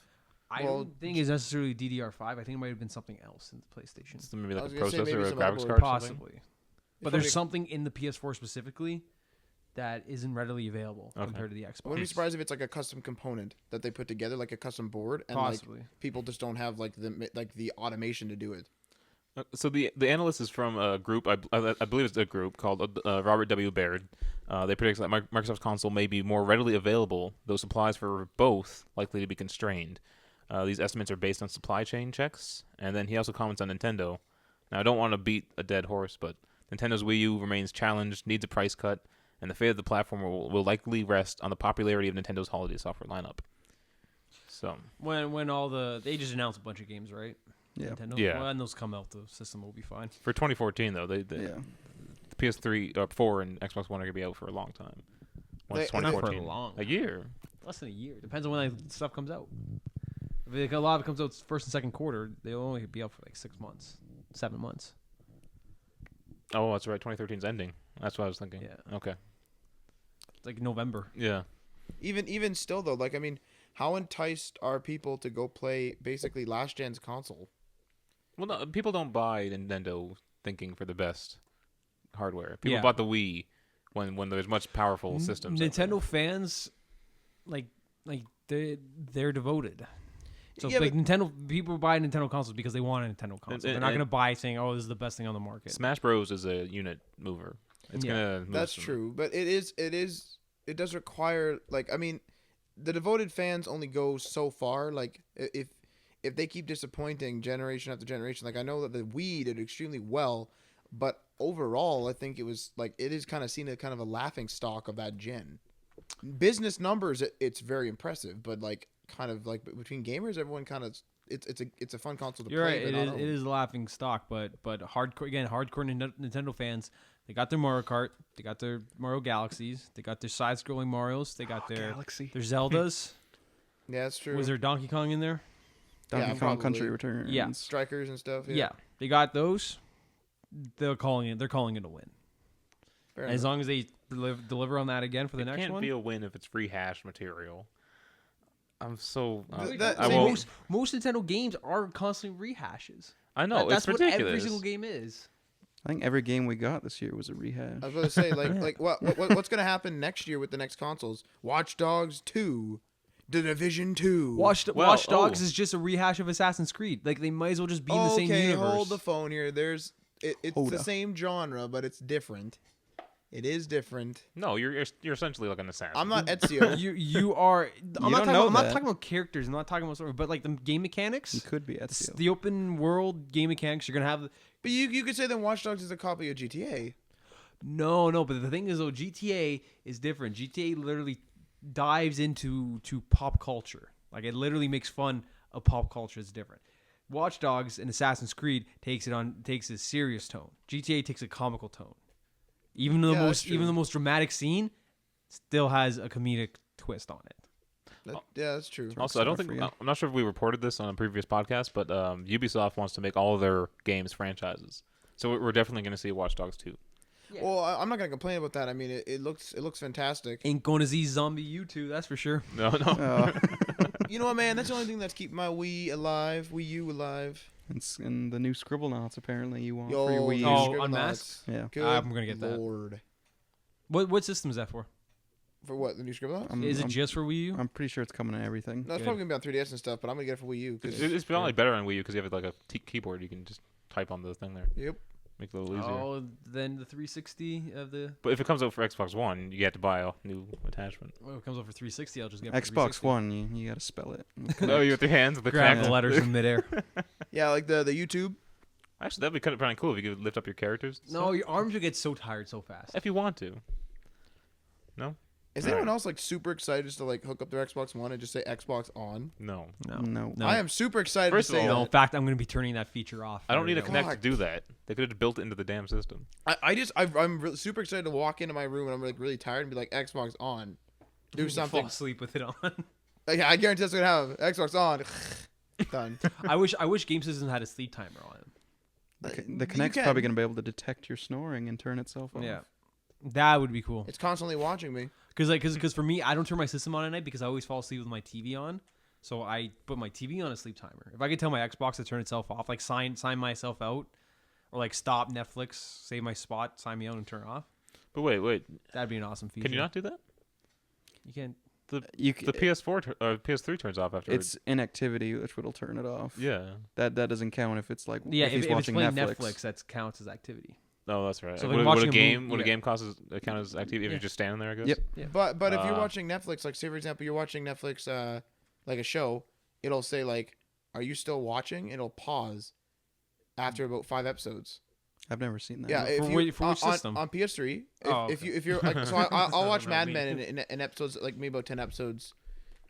I Well, don't think it's necessarily DDR5. I think it might have been something else in the PlayStation, It's maybe I like a was gonna say processor maybe or a some graphics other card or something? possibly. But Probably- there's something in the PS4 specifically that isn't readily available Okay. compared to the I Xbox. wouldn't be surprised if it's like a custom component that they put together, like a custom board, and Possibly. like people just don't have like the automation to do it. So the analyst is from a group, I believe it's a group called Robert W. Baird. They predict that Microsoft's console may be more readily available, though supplies for both likely to be constrained. These estimates are based on supply chain checks, and then he also comments on Nintendo. Now, I don't want to beat a dead horse, but Nintendo's Wii U remains challenged, needs a price cut, and the fate of the platform will likely rest on the popularity of Nintendo's holiday software lineup. So When all they just announced a bunch of games, right? Yeah. Nintendo. Yeah. When those come out, the system will be fine. for 2014, though, the Yeah. PS3, 4, and Xbox One are gonna be out for a long time. Once They- Not for 2014, long. a year. Less than a year. Depends on when that stuff comes out. If a lot of it comes out first and second quarter, they'll only be out for like 6 months, 7 months. Oh, that's right. 2013's ending. That's what I was thinking. Yeah. Okay. It's like November. Yeah. Even still though, like I mean, how enticed are people to go play basically last gen's console? Well, no, people don't buy Nintendo thinking for the best hardware. People Yeah. bought the Wii when there's much powerful systems. out there. Nintendo fans, like they're devoted. So Yeah, like Nintendo, people buy Nintendo consoles because they want a Nintendo console. They're not going to buy saying, "Oh, this is the best thing on the market." Smash Bros is a unit mover. It's gonna. Move That's true, but it does require like I mean, the devoted fans only go so far. Like if they keep disappointing generation after generation, like I know that the Wii did extremely well, but overall I think it is kind of seen as kind of a laughing stock of that gen. Business numbers, it's very impressive, but like kind of like between gamers, everyone kind of it's a fun console to You're play. right. It is a laughing stock, but hardcore Nintendo fans. They got their Mario Kart. They got their Mario Galaxies. They got their side-scrolling Marios. They got their Zeldas. Yeah, that's true. Was there Donkey Kong in there? Donkey Kong probably. Country Returns. Yeah. Strikers and stuff? Yeah, they got those. They're calling it a win. Fair As enough. long as they deliver on that again for the It next can't one. be a win if it's rehashed material. I'm so. I I won't. Most Nintendo games are constantly rehashes. I know That's it's what ridiculous. every single game is. I think every game we got this year was a rehash. I was going to say, like what's going to happen next year with the next consoles? Watch Dogs 2, The Division 2. Watch Well, Dogs is just a rehash of Assassin's Creed. Like they might as well just be in the same universe. Hold the phone here. It's Hold the up. same genre, but it's different. It is different. No, you're essentially like an assassin. I'm not Ezio. You are. I'm not don't know that. talking about characters. I'm not talking about story. But like the game mechanics, You could be Ezio. the open world game mechanics. You're gonna have. But you could say that Watch Dogs is a copy of GTA. No. But the thing is, though, GTA is different. GTA literally dives into pop culture. Like it literally makes fun of pop culture. It's different. Watch Dogs and Assassin's Creed takes a serious tone. GTA takes a comical tone. Even the most dramatic scene still has a comedic twist on it. Yeah, that's true. Also, I don't think for you. I'm not sure if we reported this on a previous podcast, but Ubisoft wants to make all of their games franchises. So we're definitely going to see Watch Dogs 2. Well, I'm not gonna complain about that. I mean, it looks fantastic. Ain't gonna see Zombie U2, that's for sure. No. You know what, man? That's the only thing that's keeping my Wii U alive. And the new Scribblenauts apparently you want Yo, for your Wii U. Oh, Scribblenauts. Unmasked? Yeah. Good I'm gonna get that. Lord. What system is that for? For what? The new Scribblenauts? Is it just for Wii U? I'm pretty sure it's coming to everything. No, it's probably gonna be on 3DS and stuff, but I'm gonna get it for Wii U. 'Cause It's probably better on Wii U because you have like a keyboard. You can just type on the thing there. Yep. Make it a little easier. Oh, then the 360 of the. But if it comes out for Xbox One, you have to buy a new attachment. Well, if it comes over 360, I'll just get it for Xbox 360. One, you gotta spell it. No, you with your hands with the Grab Kinect. the letters in midair. Yeah, like the YouTube. Actually, that'd be kind of cool if you could lift up your characters. No, your arms would get so tired so fast. If you want to. No? Is All anyone right. else like super excited just to like hook up their Xbox One and just say Xbox on? No. No. No. I am super excited First to of say all- No, that. in fact, I'm going to be turning that feature off. I don't need a There we Kinect to do that. They could have built it into the damn system. I'm really super excited to walk into my room and I'm like really tired and be like Xbox on, do go. something. Fall asleep with it on. Like, I guarantee that's gonna have Xbox on. Done. I wish Game Systems had a sleep timer on it. The Kinect's can. probably gonna be able to detect your snoring and turn itself off. Yeah, that would be cool. It's constantly watching me. Because for me, I don't turn my system on at night because I always fall asleep with my TV on. So I put my TV on a sleep timer. If I could tell my Xbox to turn itself off, like sign myself out, or like stop Netflix, save my spot, sign me out, and turn it off, But wait. that'd be an awesome feature. Can you not do that? You can't. You The PS4 or PS3 turns off after. it's inactivity which will turn it off. Yeah. That doesn't count if it's like Yeah, if he's if it's watching playing Netflix. Netflix, that counts as activity. No, that's right. So, would, like, would watching a a game movie- would a yeah. game count as activity if Yeah. you're just standing there? I guess. Yep. Yeah. But if you're Uh, watching Netflix, like say for example, you're watching Netflix, like a show, it'll say like, "Are you still watching?" It'll pause after about 5 episodes. I've never seen that. Yeah, if For you which- for which on, system? on PS3, Oh, if you're like, so I'll watch Not Mad me. Men in episodes like maybe about 10 episodes,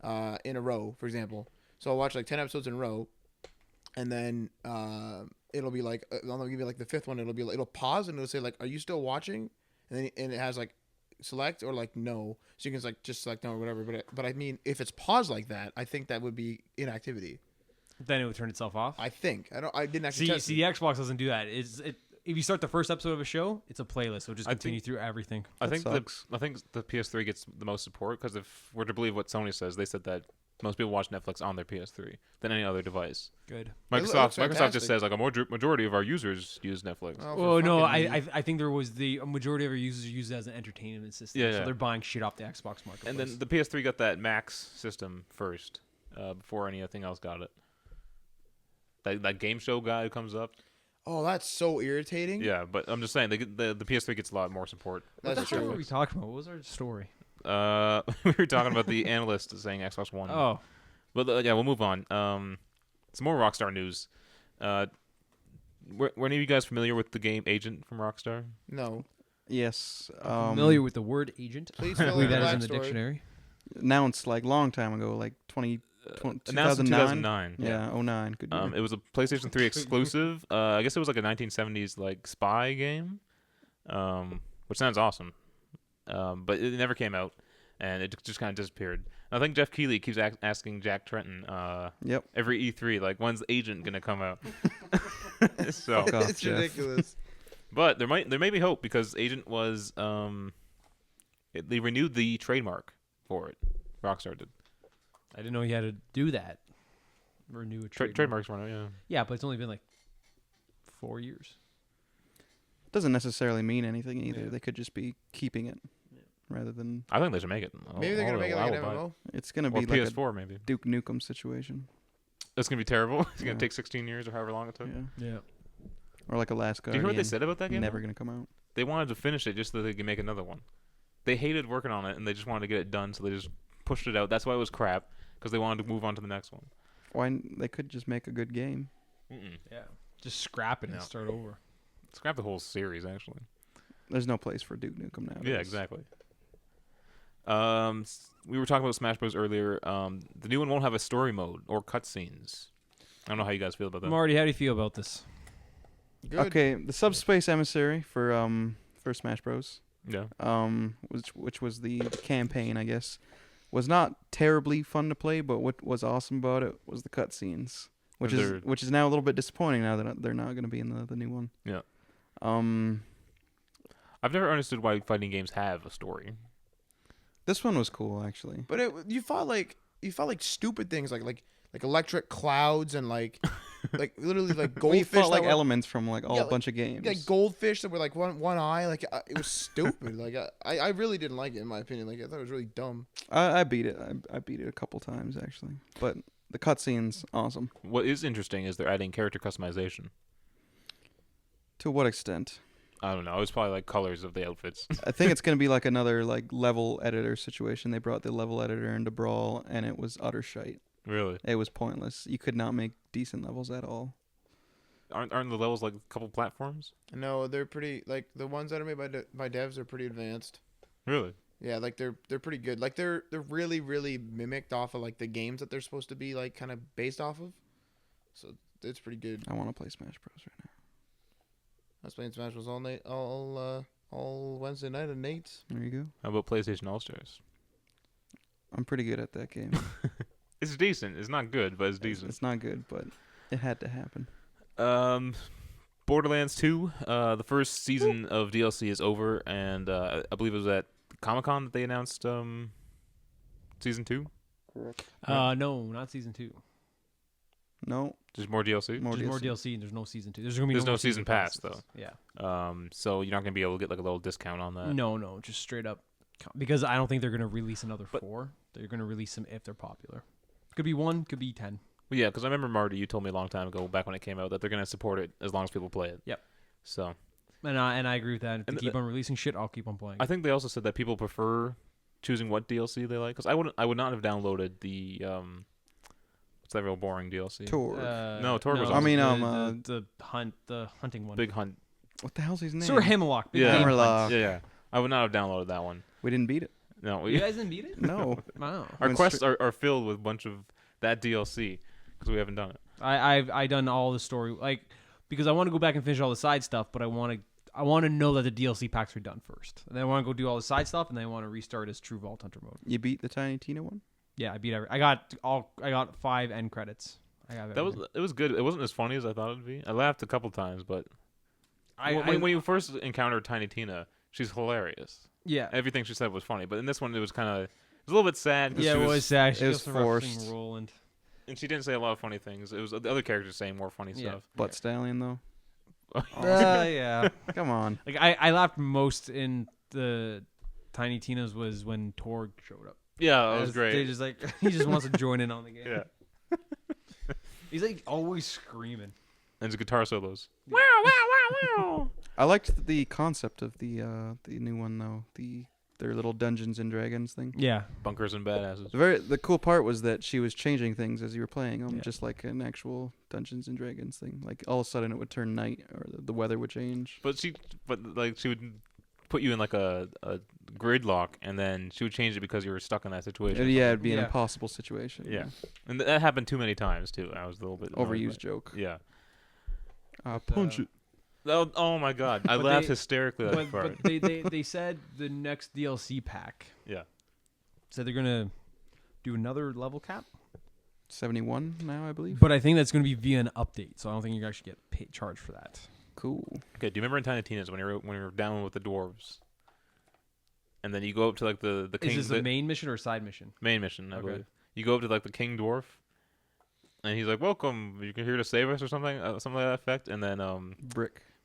in a row, for example. So I'll watch like 10 episodes in a row, and then it'll be like I'll give you like the 5th one. It'll pause and it'll say like, "Are you still watching?" And it has like select or like no, so you can like just select no or whatever. But I mean, if it's paused like that, I think that would be inactivity. Then it would turn itself off. I think I didn't actually See, test the Xbox doesn't do that. If you start the first episode of a show, it's a playlist. So just I continue through everything. I That think sucks. I think the PS3 gets the most support because if we're to believe what Sony says, they said that most people watch Netflix on their PS3 than any other device. Good. looks Microsoft fantastic. just says like a majority of our users use Netflix. Oh, for Oh no, fucking me. I think there was a majority of our users use it as an entertainment system. Yeah, So yeah. they're buying shit off the Xbox marketplace. And then the PS3 got that Max system first before anything else got it. that game show guy who comes up. Oh, that's so irritating. Yeah, but I'm just saying the PS3 gets a lot more support. What the That's hell true. were we talking about? What was our story? We were talking about the analyst saying Xbox One. Oh, But yeah, we'll move on. Some more Rockstar news. Were any of you guys familiar with the game Agent from Rockstar? No. Yes. familiar with the word agent? Please I fill believe in that the is in the backstory. dictionary. Announced like long time ago, like announced in 2009. 2009. Yeah, 09. Good year. It was a PlayStation 3 exclusive. I guess it was like a 1970s like spy game, which sounds awesome. But it never came out, and it just kind of disappeared. I think Jeff Keighley keeps asking Jack Trenton Yep. every E3, like, when's Agent gonna come out? So, Fuck off, It's Jeff. ridiculous. but there may be hope because Agent was they renewed the trademark for it. Rockstar did. I didn't know you had to do that. Renew a trademark. Trademarks run out, yeah. Yeah, but it's only been like 4 years. Doesn't necessarily mean anything either. Yeah. They could just be keeping it rather than I think they should make it. Maybe they're gonna make it like an MMO. it's gonna Or be like PS4 maybe. a Duke Nukem situation. It's gonna be terrible. It's gonna Yeah. take 16 years or however long it took. Yeah. Yeah. Or like a Last Do you Guardian. hear what they said about that game? Never though? gonna come out. They wanted to finish it just so they could make another one. They hated working on it and they just wanted to get it done, so they just pushed it out. That's why it was crap, because they wanted to move on to the next one. They could just make a good game. Yeah. Just scrap it and No. start over. Scrap the whole series, actually. There's no place for Duke Nukem now. Yeah, exactly. We were talking about Smash Bros. Earlier. The new one won't have a story mode or cutscenes. I don't know how you guys feel about that. Marty, how do you feel about this? Good. Okay, the Subspace Emissary for Smash Bros. Yeah. Which was the campaign, I guess, was not terribly fun to play. But what was awesome about it was the cutscenes, which is now a little bit disappointing now that they're not going to be in the new one. Yeah. Um, I've never understood why fighting games have a story. this one was cool actually. But you fought like stupid things like electric clouds and like literally like We goldfish fought like that were, elements from like Yeah, a bunch of games. like goldfish that were like one eye. Like it was stupid. Like I really didn't like it in my opinion. Like I thought it was really dumb. I beat it. I beat it a couple times actually, but the cutscenes awesome. What is interesting is they're adding character customization. To what extent? I don't know. It's probably like colors of the outfits. I think it's gonna be like another like level editor situation. They brought the level editor into Brawl, and it was utter shite. Really? It was pointless. You could not make decent levels at all. Aren't the levels like a couple platforms? No, they're pretty like the ones that are made by devs are pretty advanced. Really? Yeah, like they're pretty good. Like they're really really mimicked off of like the games that they're supposed to be like kind of based off of. So it's pretty good. I want to play Smash Bros right now. I was playing Smash Bros all night, all Wednesday night at Nate's. There you go. How about PlayStation All Stars? I'm pretty good at that game. It's decent. It's not good, but it's decent. It's not good, but it had to happen. Borderlands 2, the first season of DLC is over, and I believe it was at Comic-Con that they announced season 2. No, not season 2. No, Just more DLC. more There's more DLC. DLC and there's no season 2. There's gonna be There's no no season pass, passes. Yeah. So you're not gonna be able to get like a little discount on that. No, just straight up. Because I don't think they're gonna release another But- 4. They're gonna release them if they're popular. Could be 1, could be 10. Well, yeah, because I remember Marty, you told me a long time ago, back when it came out, that they're gonna support it as long as people play it. Yep. So And I agree with that. If they And keep on releasing shit, I'll keep on playing. I think they also said that people prefer choosing what DLC they like. Because I would not have downloaded the what's that real boring DLC? Tour. No, Tor was I mean, the hunting one. Big Hunt. What the hell's his name? Sir Hammerlock. Big Yeah. Game Hammerlock. Hunt. Yeah. I would not have downloaded that one. We didn't beat it. No, You guys didn't beat it? No. Wow. our Went quests are filled with a bunch of that DLC because we haven't done it. I done all the story because I want to go back and finish all the side stuff, but I want to know that the DLC packs are done first. And then I want to go do all the side stuff, and then I want to restart as true Vault Hunter mode. You beat the Tiny Tina one? Yeah, I beat I got 5 end credits. It was good. It wasn't as funny as I thought it'd be. I laughed a couple times, but when you first encountered Tiny Tina, she's hilarious. yeah. Everything she said was funny, but in this one it was a little bit sad. 'cause Yeah, she it was sad. She it was goes through a fucking forced. role and and she didn't say a lot of funny things. It was the other characters saying more funny Yeah. stuff. Butt Stallion though. yeah. Come on. Like I laughed most in the Tiny Tina's was when Torg showed up. Yeah, that was They great. just he just wants to join in on the game. Yeah. He's like always screaming. And his guitar solos. Yeah. Wow, wow, wow, wow. I liked the concept of the new one though. Their little Dungeons and Dragons thing. Yeah. Bunkers and badasses. The cool part was that she was changing things as you were playing them, Yeah. just like an actual Dungeons and Dragons thing. Like all of a sudden it would turn night or the weather would change. But she would put you in like a gridlock, and then she would change it because you were stuck in that situation. Yeah, it'd be an Yeah. impossible situation. Yeah. And that happened too many times too. I was a little bit annoyed by Overused it. joke. Yeah. Punch it. Oh my god! I But laughed they- hysterically at that part. But they said the next DLC pack. Yeah. Said they're gonna do another level cap. 71 now, I believe. But I think that's gonna be via an update, so I don't think you actually get charged for that. Cool. Okay. Do you remember in Tiny Tina's when you're down with the dwarves, and then you go up to like the king? Is this the main mission or side mission? main mission? I Okay. believe. You go up to like the king dwarf, and he's like, "Welcome. You can here to save us," or something like that effect. And then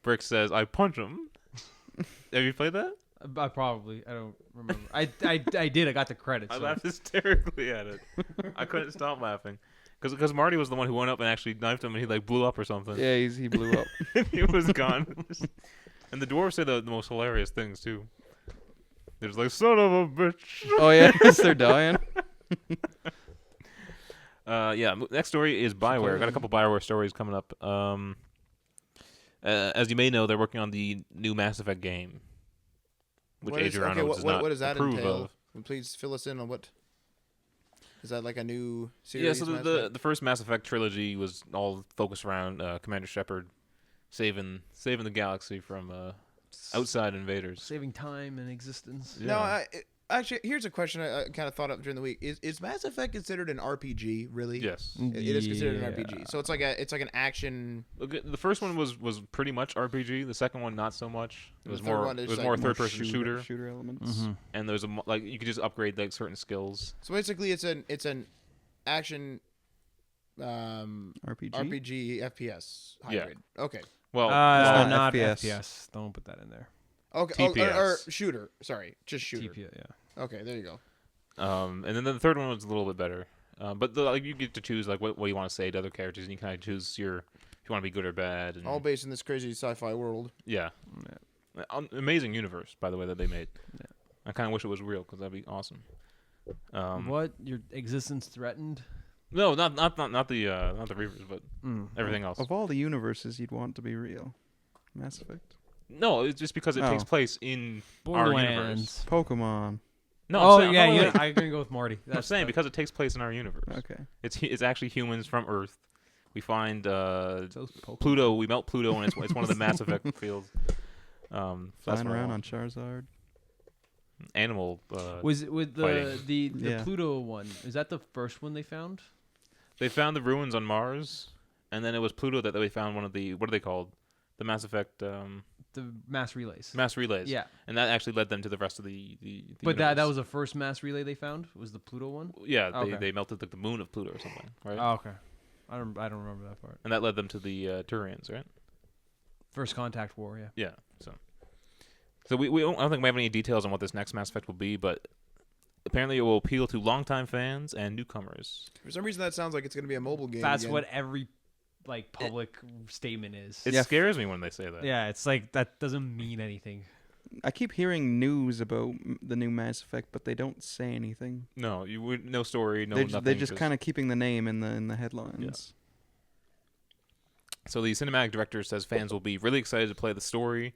Brick says, "I punch him." Have you played that? I don't remember. I did. I got the credits. I so. laughed hysterically at it. I couldn't stop laughing because Marty was the one who went up and actually knifed him, and he like blew up or something. Yeah, he blew up. And he was gone. And the dwarves say the most hilarious things too. There's like, "Son of a bitch." Oh yeah, they're dying. Yeah. Next story is Bioware. Got a couple Bioware stories coming up. As you may know, they're working on the new Mass Effect game, which Adriano does not what does that approve entail? of. Please fill us in on what. Is that like a new series? Yeah, so Mass the Effect? the first Mass Effect trilogy was all focused around Commander Shepard saving the galaxy from outside invaders. Saving time and existence. Yeah. No, actually, here's a question I kind of thought of during the week. Is Mass Effect considered an RPG? Really? Yes. It is considered an Yeah. RPG. So it's like an action. Look, the first one was pretty much RPG. The second one not so much. It The was third more one is like more more third person shooter. Shooter elements. Mm-hmm. And there's like you could just upgrade like certain skills. So basically, it's an action RPG. RPG FPS hybrid. Okay. Well, not not FPS. FPS. Don't put that in there. Okay. or TPS. shooter. Sorry, just shooter. TPS, yeah. Okay, there you go. and then the third one was a little bit better. But like you get to choose like what you want to say to other characters, and you kind of choose if you want to be good or bad. And, All based in this crazy sci-fi world. yeah. Amazing universe, by the way, that they made. Yeah. I kind of wish it was real because that'd be awesome. What? Your existence threatened? No, not the Reavers, but everything else. Of all the universes you'd want to be real, Mass Effect. No, it's just because it takes place in our universe. Borderlands. Pokemon. No, Oh I'm saying, yeah, no, yeah. wait. I'm gonna go with Marty. I'm saying because it takes place in our universe. Okay. It's actually humans from Earth. We find those Pokemon. Pluto. We melt Pluto, and it's one of the Mass Effect fields. So that's Flying where I around want. on Charizard. Animal. Was it with the fighting. the Yeah. Pluto one? Is that the first one they found? They found the ruins on Mars, and then it was Pluto that they found one of the what are they called? The Mass Effect The mass relays. mass relays. Yeah, And that actually led them to the rest of the but that universe. was the first mass relay they found. Was the Pluto one? Yeah, Okay. they melted like the moon of Pluto or something, right? Oh, okay. I don't remember that part. And that led them to the Turians, right? First contact war. Yeah. Yeah. So we don't, I don't think we have any details on what this next Mass Effect will be, but apparently it will appeal to longtime fans and newcomers. For some reason, that sounds like it's going to be a mobile game. That's again. what every like public statement is. It Yeah. scares me when they say that. Yeah, it's like that doesn't mean anything. I keep hearing news about the new Mass Effect, but they don't say anything. No, you would no story, no nothing. They're just kind of keeping the name in the headlines. So the cinematic director says fans will be really excited to play the story,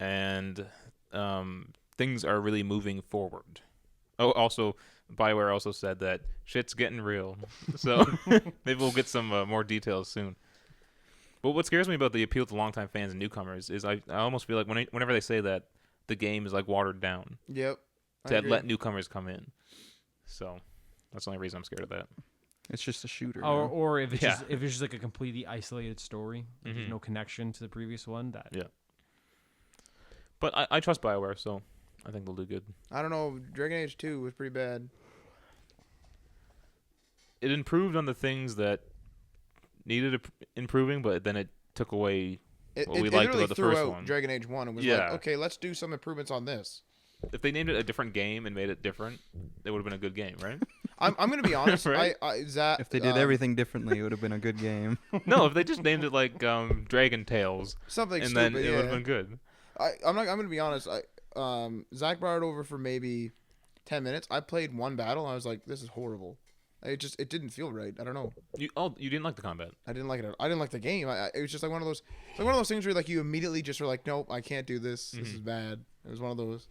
and things are really moving forward. Oh, also, BioWare also said that shit's getting real. So maybe we'll get some more details soon. But what scares me about the appeal to longtime fans and newcomers is I almost feel like whenever they say that, the game is like watered down Yep. I to agree. let newcomers come in. So that's the only reason I'm scared of that. It's just a shooter. Or, now. or if it's Yeah. just if it's just like a completely isolated story, Mhm. there's no connection to the previous one. That Yeah. But I trust BioWare, so I think they'll do good. I don't know. Dragon Age 2 was pretty bad. It improved on the things that needed improving, but then it took away It, what it, we it liked literally about the threw first out one. Dragon Age 1 and was Yeah. like, okay, let's do some improvements on this. if they named it a different game and made it different, it would have been a good game, right? I'm gonna be honest. Right? Zach, If they did everything differently, it would have been a good game. No, if they just named it like Dragon Tales, something and stupid, then it would have been good. I'm gonna be honest. Zach brought it over for maybe 10 minutes. I played one battle. And I was like, this is horrible. It didn't feel right. I don't know. You didn't like the combat? I didn't like it. I didn't like the game. It was just like one of those. It's like one of those things where like you immediately just were like, nope, I can't do this. This is bad. It was one of those.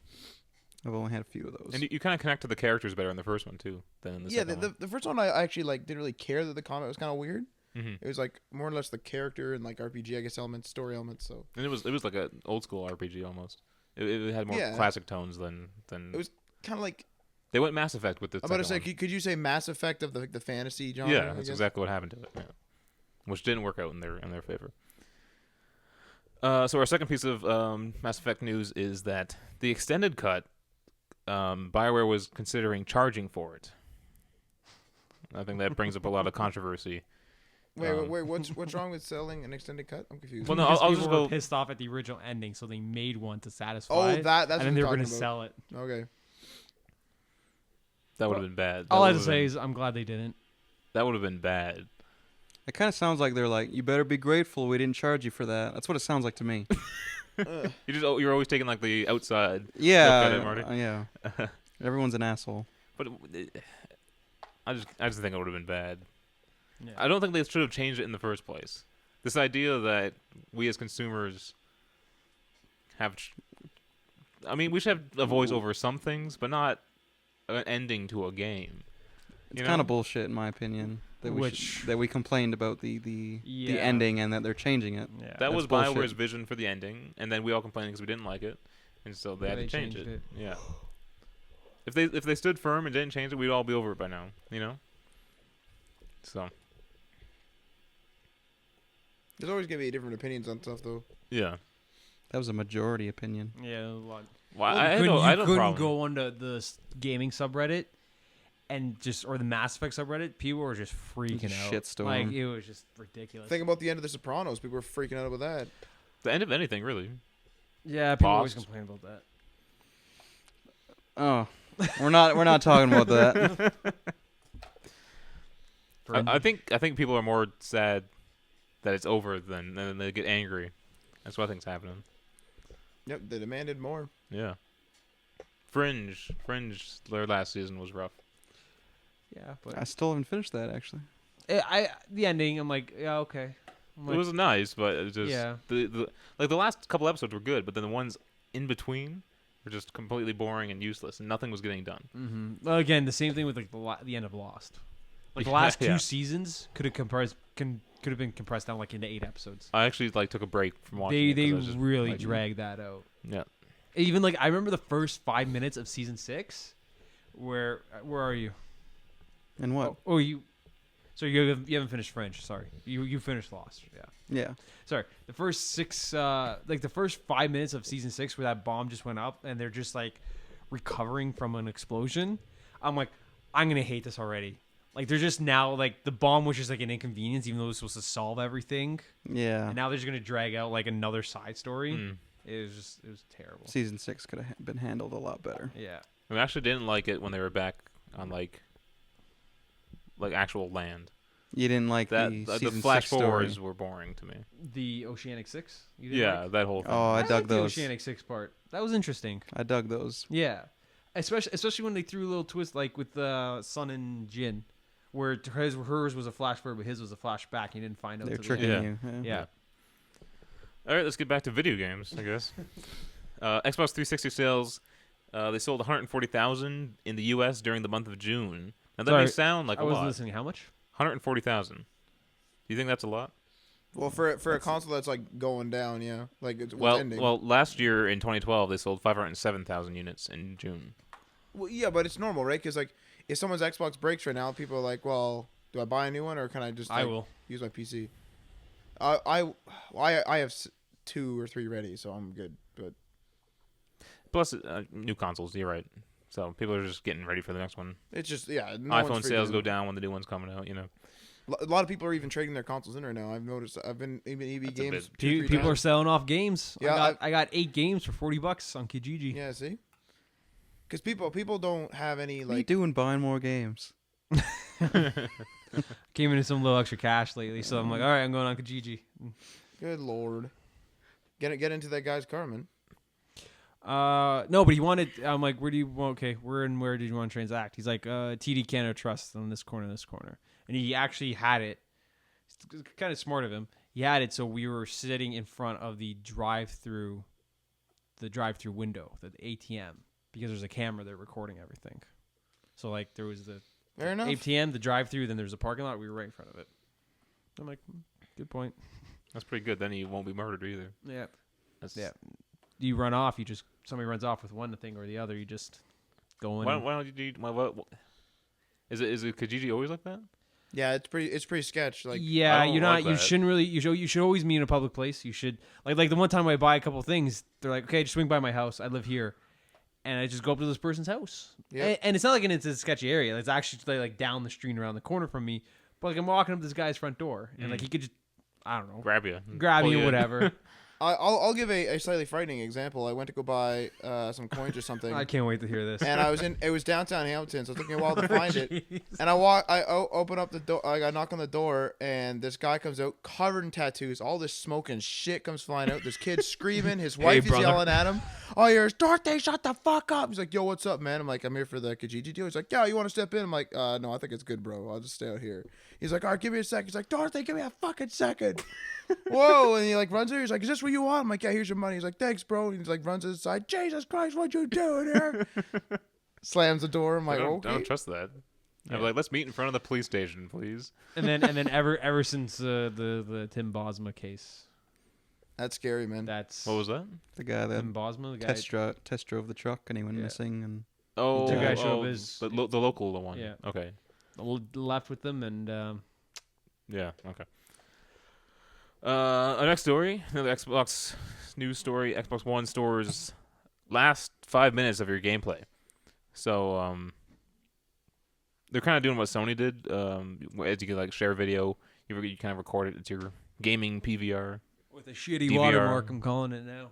I've only had a few of those. And you kind of connect to the characters better in the first one too than in the second one. The first one I actually like didn't really care that the combat was kind of weird. It was like more or less the character and like RPG, I guess, elements, story elements. So. And it was like an old school RPG almost. It had more classic tones than. It was kind of like. They went Mass Effect with the. I'm about to say, could you say Mass Effect of the fantasy genre? Yeah, that's exactly what happened to it. Yeah. Which didn't work out in their favor. So our second piece of Mass Effect news is that the extended cut, BioWare was considering charging for it. I think that brings up a lot of controversy. Wait, what's wrong with selling an extended cut? I'm confused. Well, no, I'll just people go. were pissed off at the original ending, so they made one to satisfy. Oh, it, that's and then what they you're were going talking to about. sell it. Okay. That would have been bad. All I have to say is I'm glad they didn't. That would have been bad. It kind of sounds like they're like, you better be grateful we didn't charge you for that. That's what it sounds like to me. You're always taking like the outside. Yeah, look at it, Marty. yeah. Everyone's an asshole. But I just think it would have been bad. Yeah. I don't think they should have changed it in the first place. This idea that we as consumers have, I mean, we should have a voice over some things, but not an ending to a game. It's kind of bullshit, in my opinion. That we complained about the ending and that they're changing it. Yeah. That was bullshit. BioWare's vision for the ending, and then we all complained because we didn't like it, and so they had to change changed it. Yeah. If they stood firm and didn't change it, we'd all be over it by now. You know. So. There's always gonna be different opinions on stuff, though. Yeah. That was a majority opinion. Yeah, a lot. Well, Well, I had no couldn't problem. go onto the gaming subreddit and or the Mass Effect subreddit. People were just freaking out. Shitstorm. Like it was just ridiculous. Think about the end of The Sopranos. People were freaking out about that. The end of anything, really. Yeah, people always Lost. complain about that. Oh, we're not talking about that. I think people are more sad that it's over than they get angry. That's what I think's happening. Yep, they demanded more. Yeah. Fringe, their last season was rough. Yeah, but I still haven't finished that actually. the ending. I'm like, yeah, okay. I'm like, It was nice, but it just Yeah. the last couple episodes were good, but then the ones in between were just completely boring and useless, and nothing was getting done. mm-hmm. Well, again, the same thing with like the end of Lost. Like the Yeah, last two yeah. seasons could have been compressed down like into 8 episodes. I actually took a break from watching. They it 'cause I was just, really like, dragged that out. Yeah. Even like I remember the first 5 minutes of season 6. Where are you? And what? Oh, you. So you haven't finished Fringe. Sorry, you finished Lost. Yeah. Yeah. Sorry. The first 6, like the first 5 minutes of season 6, where that bomb just went up and they're just like recovering from an explosion. I'm like, I'm gonna hate this already. Like they're just now like the bomb was just like an inconvenience, even though it was supposed to solve everything. Yeah. And now they're just gonna drag out like another side story. Mm. It was terrible. Season 6 could have been handled a lot better. Yeah. I actually didn't like it when they were back on like actual land. You didn't like That the the season flash 6 story. forwards were boring to me. The Oceanic 6. You didn't Yeah, like? that whole thing. Oh, I liked dug the those. Oceanic 6 part. That was interesting. I dug those. Yeah, especially when they threw a little twist like with Sun and Jin, where hers was a flash forward, but his was a flashback. You didn't find out. They're till the tricking end. you. Yeah. All right, let's get back to video games, I guess. Xbox 360 sales, they sold 140,000 in the U.S. during the month of June. Now that may Sorry, sound like I a wasn't lot. listening. How much? 140,000. Do you think that's a lot? Well, for a console that's like going down, yeah, like it's Well, ending. last year in 2012 they sold 507,000 units in June. Well, yeah, but it's normal, right? Because like if someone's Xbox breaks right now, people are like, well, do I buy a new one or can I just I like, will. use my PC? I have 2 or 3 ready, so I'm good. But Plus, new consoles. You're right. So people are just getting ready for the next one. it's just no iPhone one's sales freaking- go down when the new one's coming out. You know. A lot of people are even trading their consoles in right now. I've noticed. I've been even EB That's a games. bit- 2-3 People are times. selling off games. Yeah, I got 8 games for $40 on Kijiji. Yeah, see. Because people don't have any What are you like. doing buying more games? Came into some little extra cash lately, so I'm like, all right, I'm going on Kijiji. Good lord. Get into that guy's car, man. No, but he wanted. I'm like, where do you? Well, okay, where did you want to transact? He's like, TD Canada Trust on this corner, and he actually had it. It's kind of smart of him. He had it, so we were sitting in front of the drive-through window, the ATM, because there's a camera there recording everything. So like, there was the Fair enough. ATM, the drive-through, then there's a parking lot. We were right in front of it. I'm like, good point. That's pretty good. Then you won't be murdered either. Yeah. That's, Yeah. You run off. Somebody runs off with one thing or the other. You just go in. Why don't you do? What, is it Kijiji always like that? Yeah, it's pretty sketch. Like, yeah, I don't you're not. like You that. shouldn't really. You should always meet in a public place. You should like the one time I buy a couple things. They're like, okay, just swing by my house. I live here, and I just go up to this person's house. Yep. And it's not like it's a sketchy area. It's actually like down the street, around the corner from me. But like I'm walking up to this guy's front door, and like he could just, I don't know, Grab you, grab pull you, in. whatever. I'll give a slightly frightening example. I went to go buy some coins or something. I can't wait to hear this. And it was downtown Hamilton, so it took me a while to find it. Jeez. And I open up the door, I knock on the door, and this guy comes out covered in tattoos. All this smoke and shit comes flying out. This kid's screaming. His wife is brother. yelling at him. Oh, you're Dorothy, shut the fuck up. He's like, yo, what's up, man? I'm like, I'm here for the Kijiji deal. He's like, yo, you want to step in? I'm like, no, I think it's good, bro. I'll just stay out here. He's like, all right, give me a sec. He's like, Dorothy, give me a fucking second. Whoa. And he like runs there. He's like, is this what you want? I'm like, yeah, here's your money. He's like, thanks, bro. And he's like, runs inside. Jesus Christ, what you doing here? Slams the door. I'm like, I okay. don't trust that. Yeah. I'm like, let's meet in front of the police station, please. And then ever since the Tim Bosma case, That's scary, man. that's What was that? The guy that Tim Bosma, the guy. test drove the truck and he went Yeah. missing. And Oh, Two guys show up as- the local one. Yeah. Okay. Left with them, and Yeah. Okay. Our next story, another Xbox news story. Xbox One stores last 5 minutes of your gameplay. So they're kind of doing what Sony did. As you can like share video, you kind of record it. It's your gaming PVR. with a shitty DVR. watermark, I'm calling it now.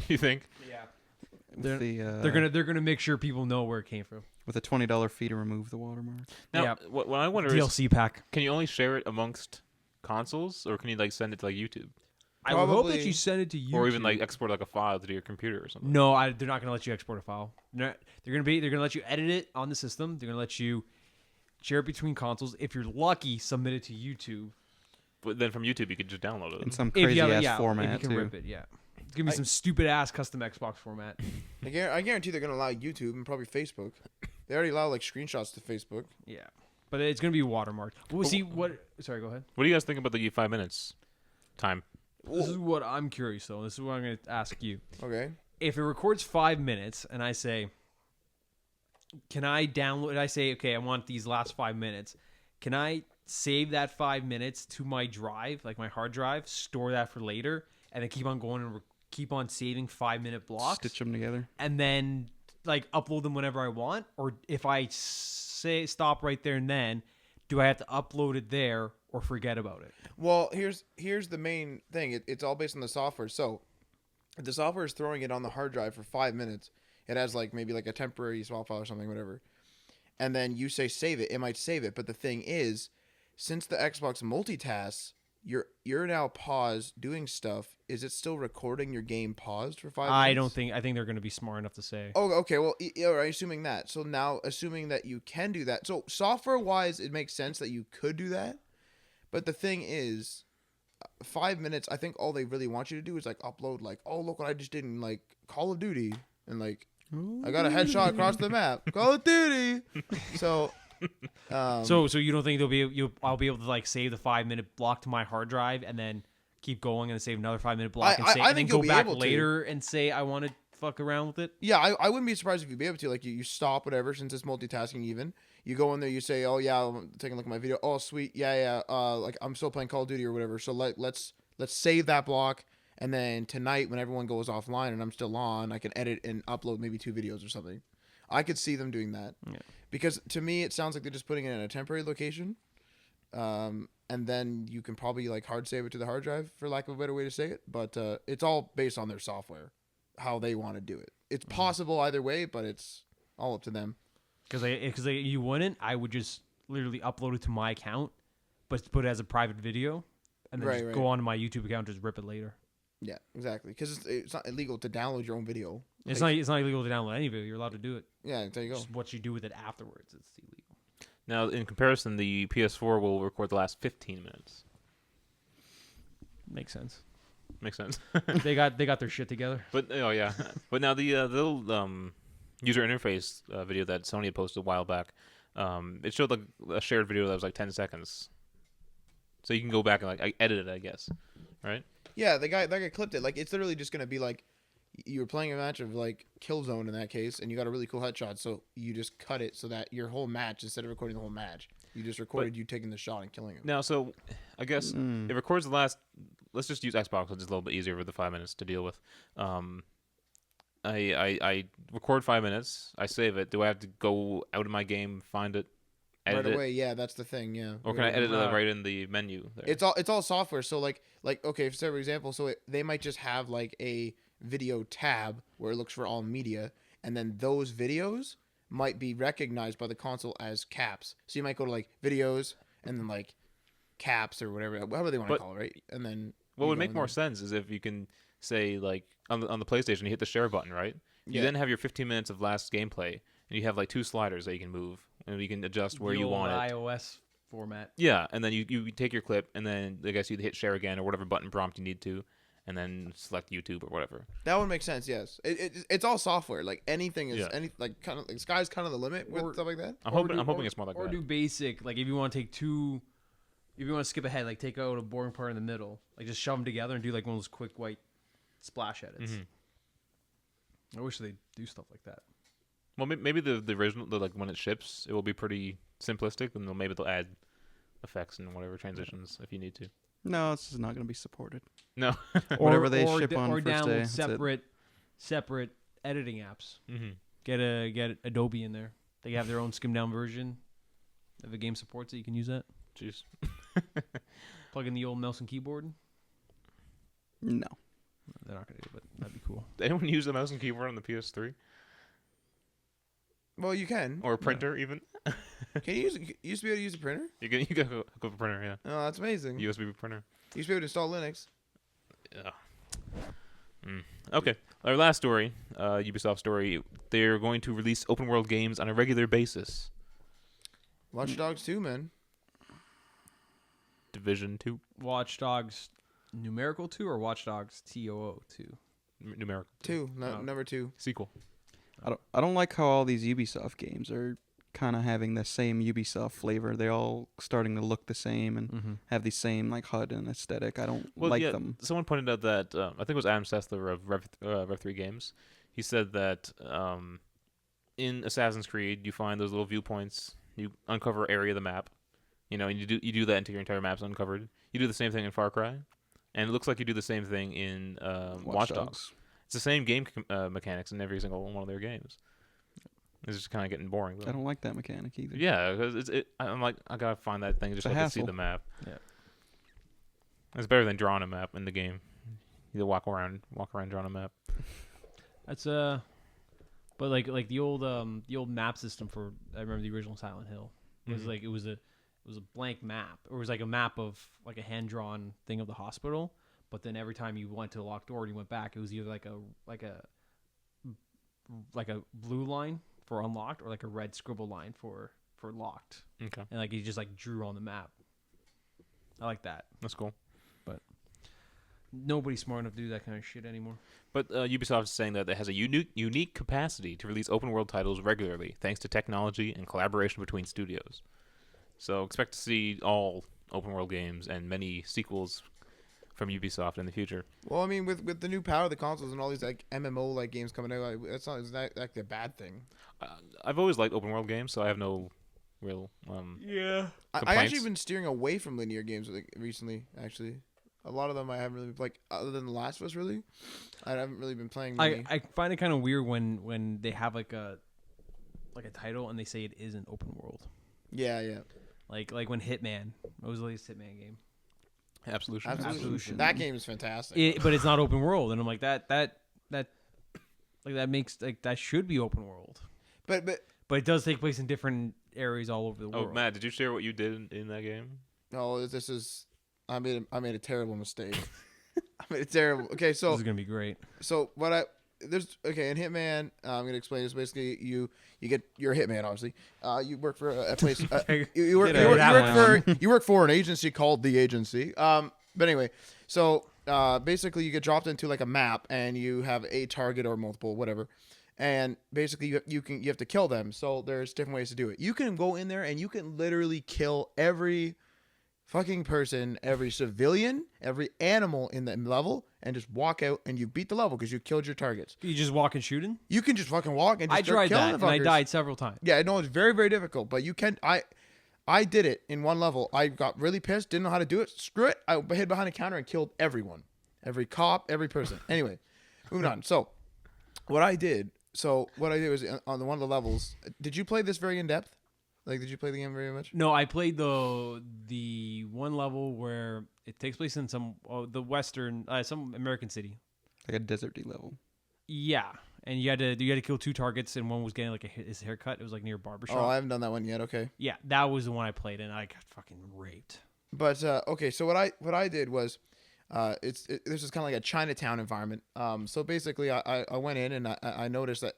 You think? Yeah, with the they're gonna make sure people know where it came from. with a $20 fee to remove the watermark. Now, Yeah. what I wonder is, DLC pack. can you only share it amongst consoles, or can you like send it to like YouTube, I would hope that Probably- you send it to YouTube, or even like export like a file to your computer or something? No, they're not gonna let you export a file. They're gonna let you edit it on the system. They're gonna let you share it between consoles. If you're lucky, submit it to YouTube. But then from YouTube, you could just download it. In some If crazy you have, ass if format you can too. rip it, yeah. It's gonna be I- some stupid ass custom Xbox format. I guarantee they're gonna allow YouTube and probably Facebook. They already allow like screenshots to Facebook. Yeah, but it's gonna be watermarked. We'll see what. Sorry, go ahead. What do you guys think about the 5 minutes time? This is what I'm curious though. This is what I'm gonna ask you. Okay. If it records 5 minutes and I say, can I download? And I say, okay, I want these last 5 minutes. Can I save that 5 minutes to my drive, like my hard drive, store that for later, and then keep on going and keep on saving 5 minute blocks, Stitch them together. and then like upload them whenever I want? Or if I say stop right there and then, do I have to upload it there or forget about it? Well, here's the main thing. It's all based on the software. So, if the software is throwing it on the hard drive for 5 minutes, it has like maybe like a temporary swap file or something, whatever. And then you say save it, it might save it. But the thing is, since the Xbox multitasks, you're now paused doing stuff. Is it still recording your game paused for 5 minutes? I think they're going to be smart enough to say. Oh, okay. Well, all right, assuming that. So now, assuming that you can do that. So software-wise, it makes sense that you could do that. But the thing is, 5 minutes, I think all they really want you to do is like upload like, oh, look what I just did in like Call of Duty. And like, I got a headshot across the map. Call of Duty. So, So you don't think I'll be able to like save the 5 minute block to my hard drive and then keep going and save another 5 minute block and, I and then think go you'll be back able to. later and say I want to fuck around with it? yeah, I wouldn't be surprised if you'd be able to. Like, you stop whatever, since it's multitasking even. You go in there, you say, oh, yeah, I'm taking a look at my video. Oh, sweet. Yeah. Like, I'm still playing Call of Duty or whatever. So let's save that block. And then tonight, when everyone goes offline and I'm still on, I can edit and upload maybe 2 videos or something. I could see them doing that. Yeah. Because to me, it sounds like they're just putting it in a temporary location. And then you can probably like hard save it to the hard drive, for lack of a better way to say it. But it's all based on their software, how they want to do it. It's possible either way, but it's all up to them. Because you wouldn't, I would just literally upload it to my account, but put it as a private video, and then just go on to my YouTube account, just rip it later. Yeah, exactly. Because it's not illegal to download your own video. It's not illegal to download any video. You're allowed to do it. Yeah, there you go. Just what you do with it afterwards, it's illegal. Now, in comparison, the PS4 will record the last 15 minutes. Makes sense. Makes sense. They got their shit together. But but now the little user interface video that Sony had posted a while back, it showed like a shared video that was like 10 seconds. So you can go back and like edit it, I guess, right? Yeah, the guy clipped it. Like it's literally just gonna be like you were playing a match of like Killzone in that case, and you got a really cool headshot. So you just cut it so that your whole match, instead of recording the whole match, you just recorded you taking the shot and killing him. Now, so I guess it records the last. Let's just use Xbox, which is a little bit easier with the 5 minutes to deal with. I record 5 minutes. I save it. Do I have to go out of my game, find it, edit right away? it? Yeah, that's the thing. Yeah. Or can I edit it right in the menu? There? It's all software. So like okay, for example, so they might just have like a video tab where it looks for all media, and then those videos might be recognized by the console as caps. So you might go to like videos and then like caps or whatever they want to call it, right? And then what would make more sense is if you can say like on the PlayStation, you hit the share button, right? You then have your 15 minutes of last gameplay, and you have like 2 sliders that you can move, and you can adjust where you want it. iOS format. Yeah, and then you take your clip, and then I guess you hit share again or whatever button prompt you need to, and then select YouTube or whatever. That would make sense. Yes, it's all software. Like anything is like kind of like sky's kind of the limit with stuff like that. I'm hoping it's more like that. Or do basic, like if you want to take 2. If you want to skip ahead, like take out a boring part in the middle, like just shove them together and do like one of those quick white splash edits. I wish they'd do stuff like that. Well, maybe the original, like when it ships, it will be pretty simplistic, and maybe they'll add effects and whatever transitions if you need to. No, it's just not going to be supported. No, whatever they ship on or first day. Download separate editing apps. Get Adobe in there. They have their own skimmed down version. If a game supports it, you can use that. Jeez. Plug in the old mouse and keyboard. No. They're not gonna do it, but that'd be cool. Did anyone use the mouse and keyboard on the PS3? Well, you can. Or a printer, even? Can you used to be able to use a printer? You can hook up a printer, yeah. Oh, that's amazing. USB printer. You used to be able to install Linux. Yeah. Okay. Our last story, Ubisoft story. They're going to release open world games on a regular basis. Watch Dogs 2, man. Division 2. Watch Dogs numerical 2 or Watch Dogs TOO 2? Numerical 2. Number 2. Sequel. I don't like how all these Ubisoft games are kind of having the same Ubisoft flavor. They're all starting to look the same and have the same like HUD and aesthetic. I don't like them. Someone pointed out that I think it was Adam Sessler of Rev 3 Games. He said that in Assassin's Creed you find those little viewpoints. You uncover area of the map. And you do that until your entire map's uncovered. You do the same thing in Far Cry, and it looks like you do the same thing in Watch Dogs. It's the same game mechanics in every single one of their games. It's just kind of getting boring, though. I don't like that mechanic either. Yeah, because I'm like, I gotta find that thing just so I can see the map. Yeah, it's better than drawing a map in the game. You walk around drawing a map. That's but like the old map system for, I remember the original Silent Hill was like it was a blank map, or it was like a map of like a hand drawn thing of the hospital. But then every time you went to a locked door and you went back, it was either like a blue line for unlocked or like a red scribble line for locked. Okay. And like he just like drew on the map. I like that. That's cool. But nobody's smart enough to do that kind of shit anymore. But Ubisoft is saying that it has a unique capacity to release open world titles regularly, thanks to technology and collaboration between studios. So expect to see all open world games and many sequels from Ubisoft in the future. Well, I mean, with the new power of the consoles and all these like MMO like games coming out, like, it's not like a bad thing. I've always liked open world games, so I have no real I actually been steering away from linear games like recently. Actually, a lot of them I haven't really like, other than The Last of Us. Really, I haven't really been playing. I find it kind of weird when they have like a title and they say it isn't open world. Yeah. Like when Hitman. What was the latest Hitman game? Absolution. That game is fantastic. But it's not open world, and I'm like that makes like that should be open world. But But it does take place in different areas all over the Oh, world. Matt, did you share what you did in that game? no, this is I made a terrible mistake. I made a terrible. Okay, so This is gonna be great. So what there's okay in Hitman. I'm gonna explain this. Basically, you're a hitman. Obviously, you work for a place. You work for an agency called the agency. But anyway, so basically, you get dropped into like a map, and you have a target or multiple, whatever. And basically, you have to kill them. So there's different ways to do it. You can go in there and you can literally kill every fucking person, every civilian, every animal in the level, and just walk out and you beat the level because you killed your targets. You just walk and shooting? You can just fucking walk and just I start tried killing that, the and I fuckers. died several times. Yeah, I know it's very, very difficult, but you can. I did it in one level. I got really pissed, didn't know how to do it. Screw it. I hid behind a counter and killed everyone, every cop, every person. Anyway, moving on. So what I did was on one of the levels. Did you play this very in depth? Like, did you play the game very much? No, I played the one level where it takes place in some American city. Like a deserty level. Yeah, and you had to kill 2 targets, and one was getting like his haircut. It was like near a barbershop. Oh, I haven't done that one yet. Okay. Yeah, that was the one I played, and I got fucking raped. But okay, so what I did was, this is kind of like a Chinatown environment. So basically, I went in and I noticed that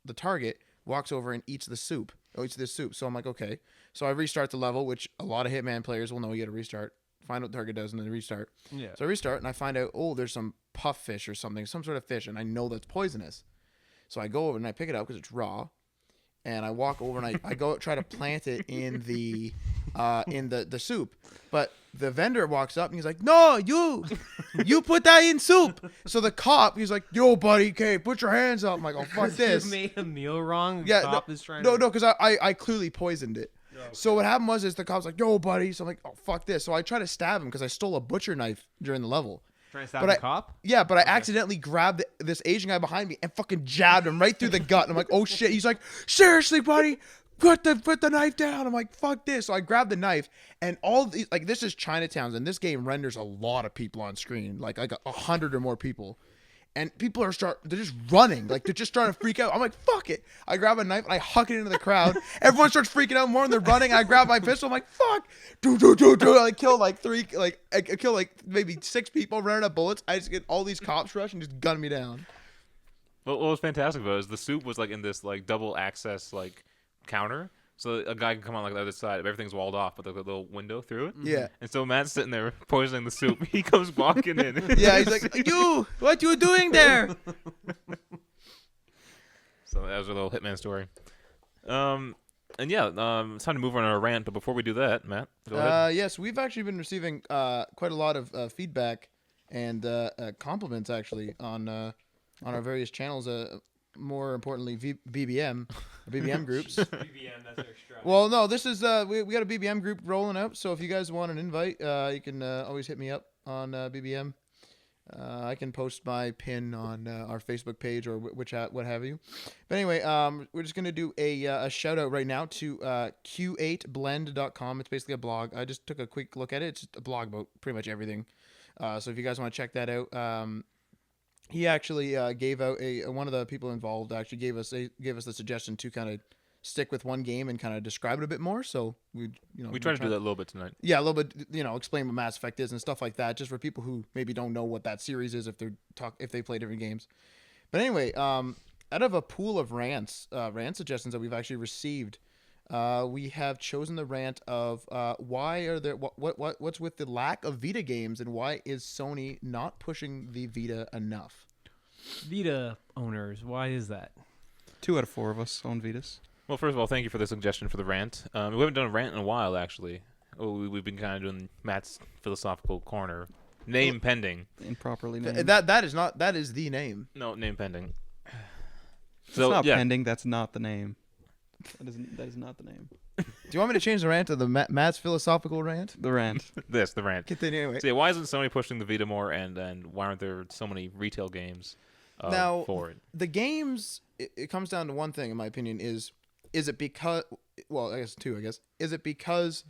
the target walks over and eats the soup. Eats this soup. So I'm like, okay. So I restart the level, which a lot of Hitman players will know you got to restart. Find what the target does and then restart. Yeah. So I restart and I find out, oh, there's some puff fish or something, some sort of fish, and I know that's poisonous. So I go over and I pick it up because it's raw. And I walk over and I go try to plant it in the soup, but the vendor walks up and he's like, "No, you put that in soup." So the cop, he's like, "Yo, buddy, okay, put your hands up." I'm like, "Oh, fuck this." You made a meal wrong. The Yeah, cop is trying no, to... because I clearly poisoned it. So what happened was the cop's like, "Yo, buddy." So I'm like, "Oh, fuck this." So I try to stab him because I stole a butcher knife during the level. Trying to stab But the I- cop? Yeah, but I accidentally grabbed this Asian guy behind me and fucking jabbed him right through the gut. And I'm like, "Oh shit." He's like, "Seriously, buddy, put the knife down." I'm like, "Fuck this." So I grabbed the knife and all these, like, this is Chinatown, and this game renders a lot of people on screen, like 100 or more people. And people they're just running, like they're just trying to freak out. I'm like, "Fuck it." I grab a knife and I huck it into the crowd. Everyone starts freaking out more and they're running. I grab my pistol. I'm like, "Fuck." I kill I kill like maybe 6 people, running out of bullets. I just get all these cops rush and just gun me down. What was fantastic about it is the soup was like in this like double access like counter, so a guy can come on like the other side. Everything's walled off, but there's a little window through it. Yeah. And so Matt's sitting there poisoning the soup. He comes walking in. Yeah, he's like, "You, what you doing there?" So that was a little Hitman story. And yeah, it's time to move on our rant. But before we do that, Matt, go ahead. Yes, we've actually been receiving quite a lot of feedback and compliments actually on our various channels. More importantly, BBM groups. BBM, that's extra. Well, no, this is we got a BBM group rolling out. So if you guys want an invite, you can always hit me up on BBM. I can post my pin on our Facebook page or what have you. But anyway, we're just gonna do a shout out right now to q8blend.com. It's basically a blog. I just took a quick look at it. It's just a blog about pretty much everything. So if you guys want to check that out, he actually gave out one of the people involved actually gave us the suggestion to kind of stick with one game and kind of describe it a bit more. So we Try to do that a little bit tonight. Yeah, a little bit, explain what Mass Effect is and stuff like that, just for people who maybe don't know what that series is if they play different games. But anyway, out of a pool of rant suggestions that we've actually received, we have chosen the rant of why are there what's with the lack of Vita games and why is Sony not pushing the Vita enough? Vita owners, why is that? 2 out of 4 of us own Vitas. Well, first of all, thank you for the suggestion for the rant. We haven't done a rant in a while, actually. We've been kind of doing Matt's philosophical corner. Name pending. Improperly named. That is the name. No, name pending. It's not pending. That's not the name. That is not the name. Do you want me to change the rant to the Matt's philosophical rant? The rant. The rant. Continue anyway. So yeah, why isn't Sony pushing the Vita more, and why aren't there so many retail games for it? The games, it comes down to one thing, in my opinion, is it because, well, I guess 2, is it because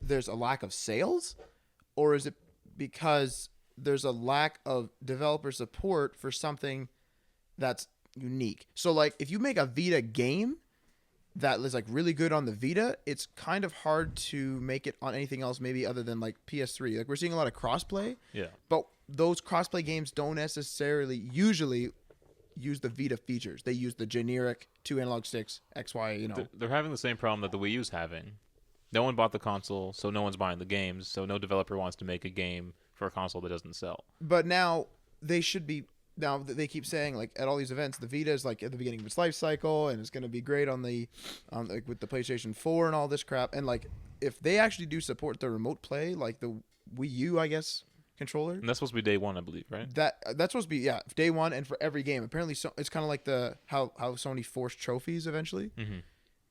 there's a lack of sales, or is it because there's a lack of developer support for something that's unique. So like if you make a Vita game that is like really good on the Vita, it's kind of hard to make it on anything else maybe other than like PS3. Like we're seeing a lot of crossplay, Yeah. but those crossplay games don't necessarily usually use the Vita features. They use the generic 2 analog sticks, XY, you know. They're having the same problem that the Wii U's having. No one bought the console, so no one's buying the games. So no developer wants to make a game for a console that doesn't sell. But now they should be. Now they keep saying like at all these events, the Vita is like at the beginning of its life cycle, and it's going to be great on the, like with the PlayStation 4 and all this crap. And like if they actually do support the remote play, like the Wii U, I guess controller, And that's supposed to be day one, I believe, right? that's supposed to be day one and for every game. Apparently, so it's kind of like the how Sony forced trophies eventually. Mm-hmm.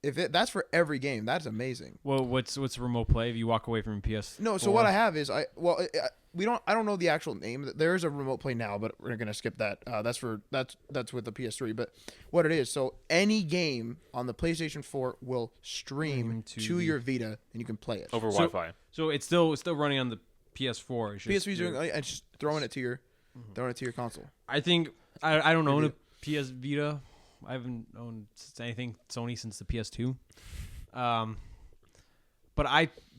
If that's for every game, that's amazing. Well, what's remote play if you walk away from PS? No, so what I have is I don't know the actual name. There is a remote play now, but we're gonna skip that. That's with the PS3. But what it is, so any game on the PlayStation 4 will stream to your Vita, and you can play it Over So- Wi-Fi. So it's still running on the PS4. It's just PS3 is doing and just throwing it to your console. I think I don't own a PS Vita. I haven't owned anything Sony since the PS2. But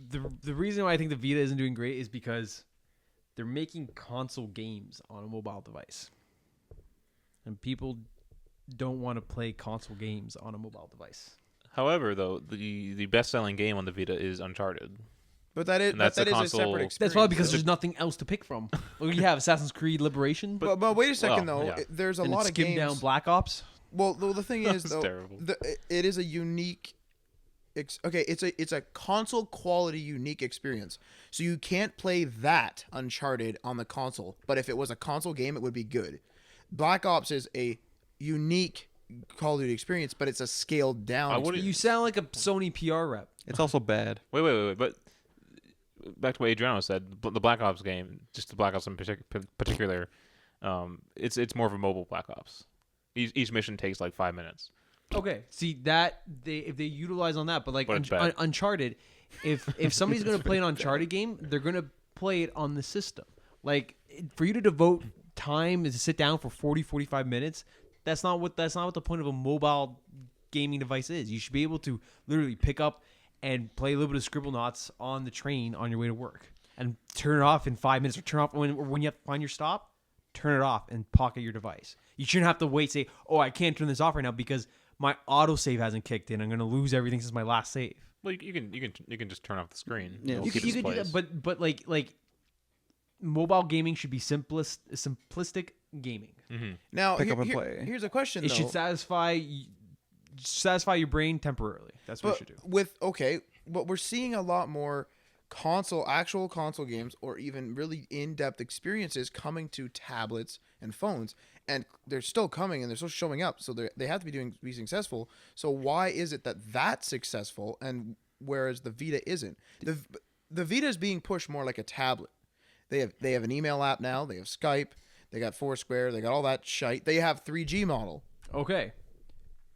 the reason why I think the Vita isn't doing great is because they're making console games on a mobile device, and people don't want to play console games on a mobile device. However, though, the best-selling game on the Vita is Uncharted. But that is And that's that a is a console- separate experience. That's probably because there's nothing else to pick from. Well, you have Assassin's Creed Liberation, But wait a second well, though. yeah. There's a and lot it's of skimmed games. down Black Ops. Well, the thing is That's though, terrible. it is a unique. It's a console quality unique experience. So you can't play that Uncharted on the console. But if it was a console game, it would be good. Black Ops is a unique Call of Duty experience, but it's a scaled down. I wouldn't- experience. You sound like a Sony PR rep. It's also bad. Wait. But back to what Adriano said, the Black Ops game, just the Black Ops in particular, it's more of a mobile Black Ops. Each mission takes like 5 minutes. Okay, see that if they utilize on that, but like But it's bad. Uncharted, if somebody's gonna play an Uncharted game, they're gonna play it on the system. Like for you to devote time is to sit down for 45 minutes. That's not what the point of a mobile gaming device is. You should be able to literally pick up and play a little bit of Scribblenauts on the train on your way to work, and turn it off in 5 minutes, or turn off when you have to find your stop. Turn it off and pocket your device. You shouldn't have to wait. Say, oh, I can't turn this off right now because my autosave hasn't kicked in. I'm going to lose everything since my last save. Well, you can just turn off the screen. Yeah. It'll You keep can its do place. that, but like mobile gaming should be simplistic gaming. Mm-hmm. Now Pick up and play. Here's a question. It though. should satisfy your brain temporarily. That's what it should do. But we're seeing a lot more actual console games, or even really in-depth experiences coming to tablets and phones, and they're still coming and they're still showing up. So they have to be successful. So why is it that that's successful, and whereas the Vita isn't? The Vita is being pushed more like a tablet. They have an email app now. They have Skype. They got Foursquare. They got all that shite. They have 3G model. Okay.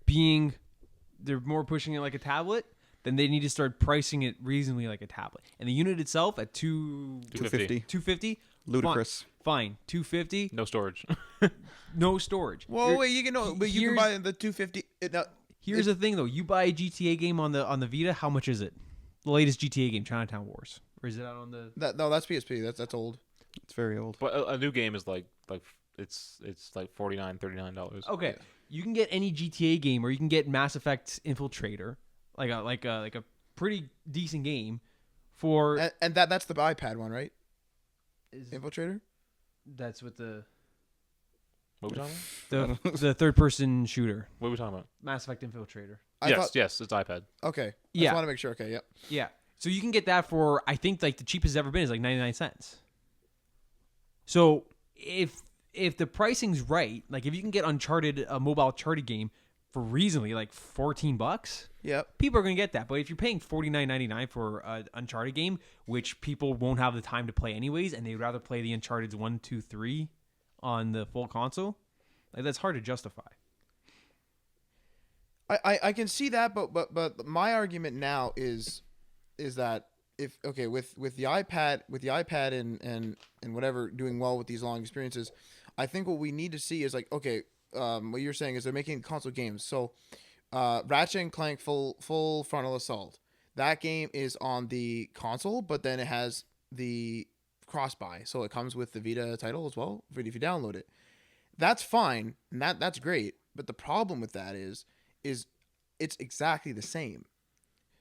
They're more pushing it like a tablet, then they need to start pricing it reasonably like a tablet. And the unit itself at $250. $250, Ludicrous. Fine. $250, No storage. no storage. Well, wait, you can buy the 250. Here's the thing though. You buy a GTA game on the Vita, how much is it? The latest GTA game, Chinatown Wars. Or is it out on the That's PSP. That's old. It's very old. But a new game is like it's like $49-$39. Okay. You can get any GTA game, or you can get Mass Effect Infiltrator, like a pretty decent game for And that's the iPad one, right? is, Infiltrator. that's with the What are we talking about? the third person shooter. What are we talking about? Mass Effect Infiltrator. Yes, it's iPad. Okay. I Yeah. just want to make sure. Okay. Yep. Yeah. So you can get that for, I think like the cheapest it's ever been is like 99 cents. So if the pricing's right, like if you can get a mobile Uncharted game for reasonably like $14, Yep. people are going to get that. But if you're paying $49.99 for an Uncharted game, which people won't have the time to play anyways, and they'd rather play the Uncharted 1, 2, 3 on the full console, like that's hard to justify. I can see that, but my argument now is that with the iPad and whatever doing well with these long experiences, I think what we need to see is like, okay, what you're saying is they're making console games. So, Ratchet and Clank full frontal assault. That game is on the console, but then it has the cross buy, so it comes with the Vita title as well. If you download it, that's fine, and that's great. But the problem with that is it's exactly the same.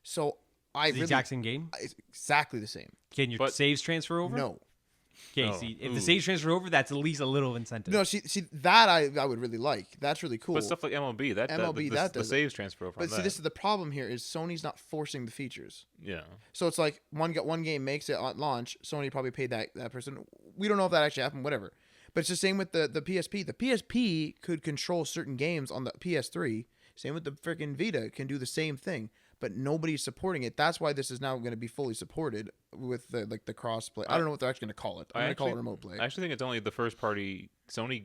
So It's the exact same game. It's exactly the same. Can your saves transfer over? No. Okay, see, if the saves transfer over, that's at least a little incentive. No, see that I would really like. That's really cool. But stuff like MLB, the saves transfer over. But see, this is the problem here: is Sony's not forcing the features. Yeah. So it's like one game makes it at launch. Sony probably paid that person. We don't know if that actually happened. Whatever. But it's the same with the PSP. The PSP could control certain games on the PS3. Same with the freaking Vita. Can do the same thing. But nobody's supporting it. That's why this is now going to be fully supported with the cross play. I don't know what they're actually going to call it. I'm going to call it remote play. I actually think it's only the first party Sony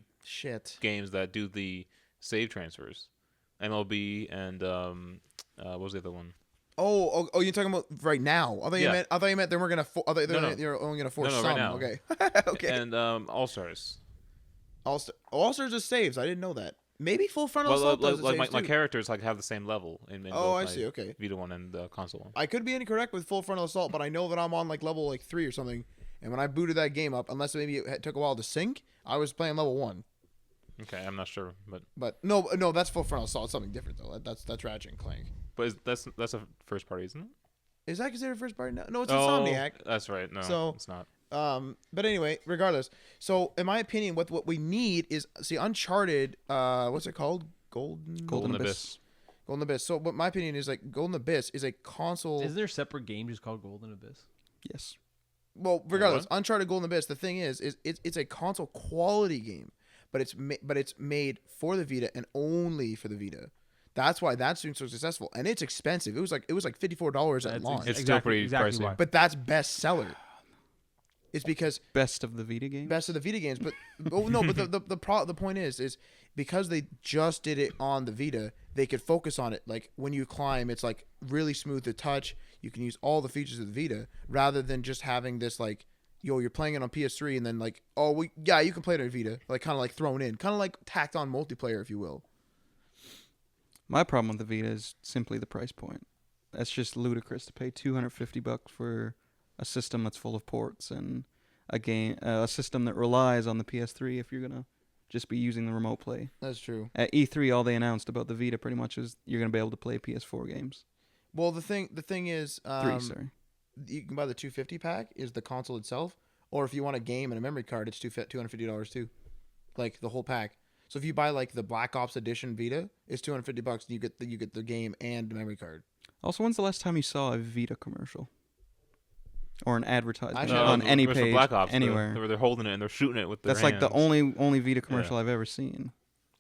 games that do the save transfers. MLB and what was the other one? Oh, you're talking about right now? I thought you meant they were going to. They're only going to force some. Right now. Okay. Okay. And All Stars. All Stars is saves. I didn't know that. Maybe full frontal assault does like my characters have the same level in both I see. Okay. Vita one and the console one. I could be incorrect with full frontal assault, but I know that I'm on level 3 or something. And when I booted that game up, unless maybe it took a while to sync, I was playing level 1. Okay, I'm not sure, but no, that's full frontal assault. It's something different though. That's Ratchet and Clank. But that's a first party, isn't it? Is that considered first party? No, it's Insomniac. That's right. No, so, it's not. But anyway, regardless. So in my opinion, what we need is Uncharted. What's it called? Golden Abyss. Golden Abyss. So what my opinion is Golden Abyss is a console. Isn't there a separate game just called Golden Abyss? Yes. Well, regardless, Uncharted Golden Abyss. The thing is it's a console quality game, but it's made for the Vita and only for the Vita. That's why that's been so successful, and it's expensive. It was like $54 at launch. It's still pretty pricey. Why. But that's bestseller. It's because best of the Vita games. But the point is because they just did it on the Vita, they could focus on it. Like when you climb, it's like really smooth to touch. You can use all the features of the Vita rather than just having this like, you're playing it on PS3 and then like, you can play it on Vita, like kind of like thrown in, kind of like tacked on multiplayer, if you will. My problem with the Vita is simply the price point. That's just ludicrous to pay $250 for a system that's full of ports and a system that relies on the PS3 if you're gonna just be using the remote play. That's true. At E3, all they announced about the Vita pretty much is you're gonna be able to play PS4 games. Well, the thing is, 3, sorry. You can buy the $250 pack is the console itself, or if you want a game and a memory card, it's $250 too, like the whole pack. So if you buy like the Black Ops Edition Vita, it's $250 and you get the game and the memory card. Also, when's the last time you saw a Vita commercial? Or an advertisement Actually, on any page, Black Ops, anywhere. Where they're holding it and they're shooting it with their That's hands. like the only Vita commercial I've ever seen.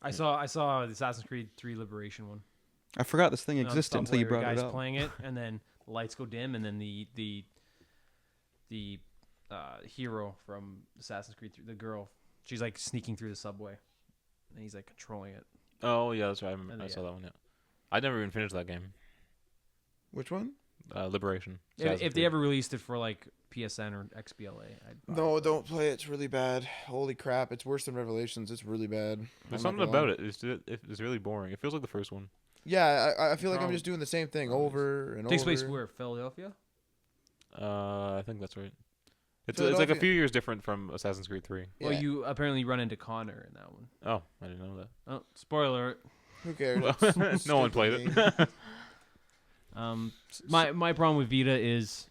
I saw the Assassin's Creed 3 Liberation one. I forgot this thing existed until you brought it up. Guys playing it, and then the lights go dim, and then the hero from Assassin's Creed 3, the girl, she's like sneaking through the subway, and he's like controlling it. Oh yeah, that's right. I saw that one. Yeah, I never even finished that game. Which one? Liberation. If they ever released it for like PSN or XBLA, no, don't play it. It's really bad. Holy crap! It's worse than Revelations. It's really bad. There's something about it. It's really boring. It feels like the first one. Yeah, I feel like I'm just doing the same thing over and over. Takes place where? Philadelphia? I think that's right. It's like a few years different from Assassin's Creed 3. Well, you apparently run into Connor in that one. Oh, I didn't know that. Oh, spoiler. Who cares? No one played it. My problem with Vita is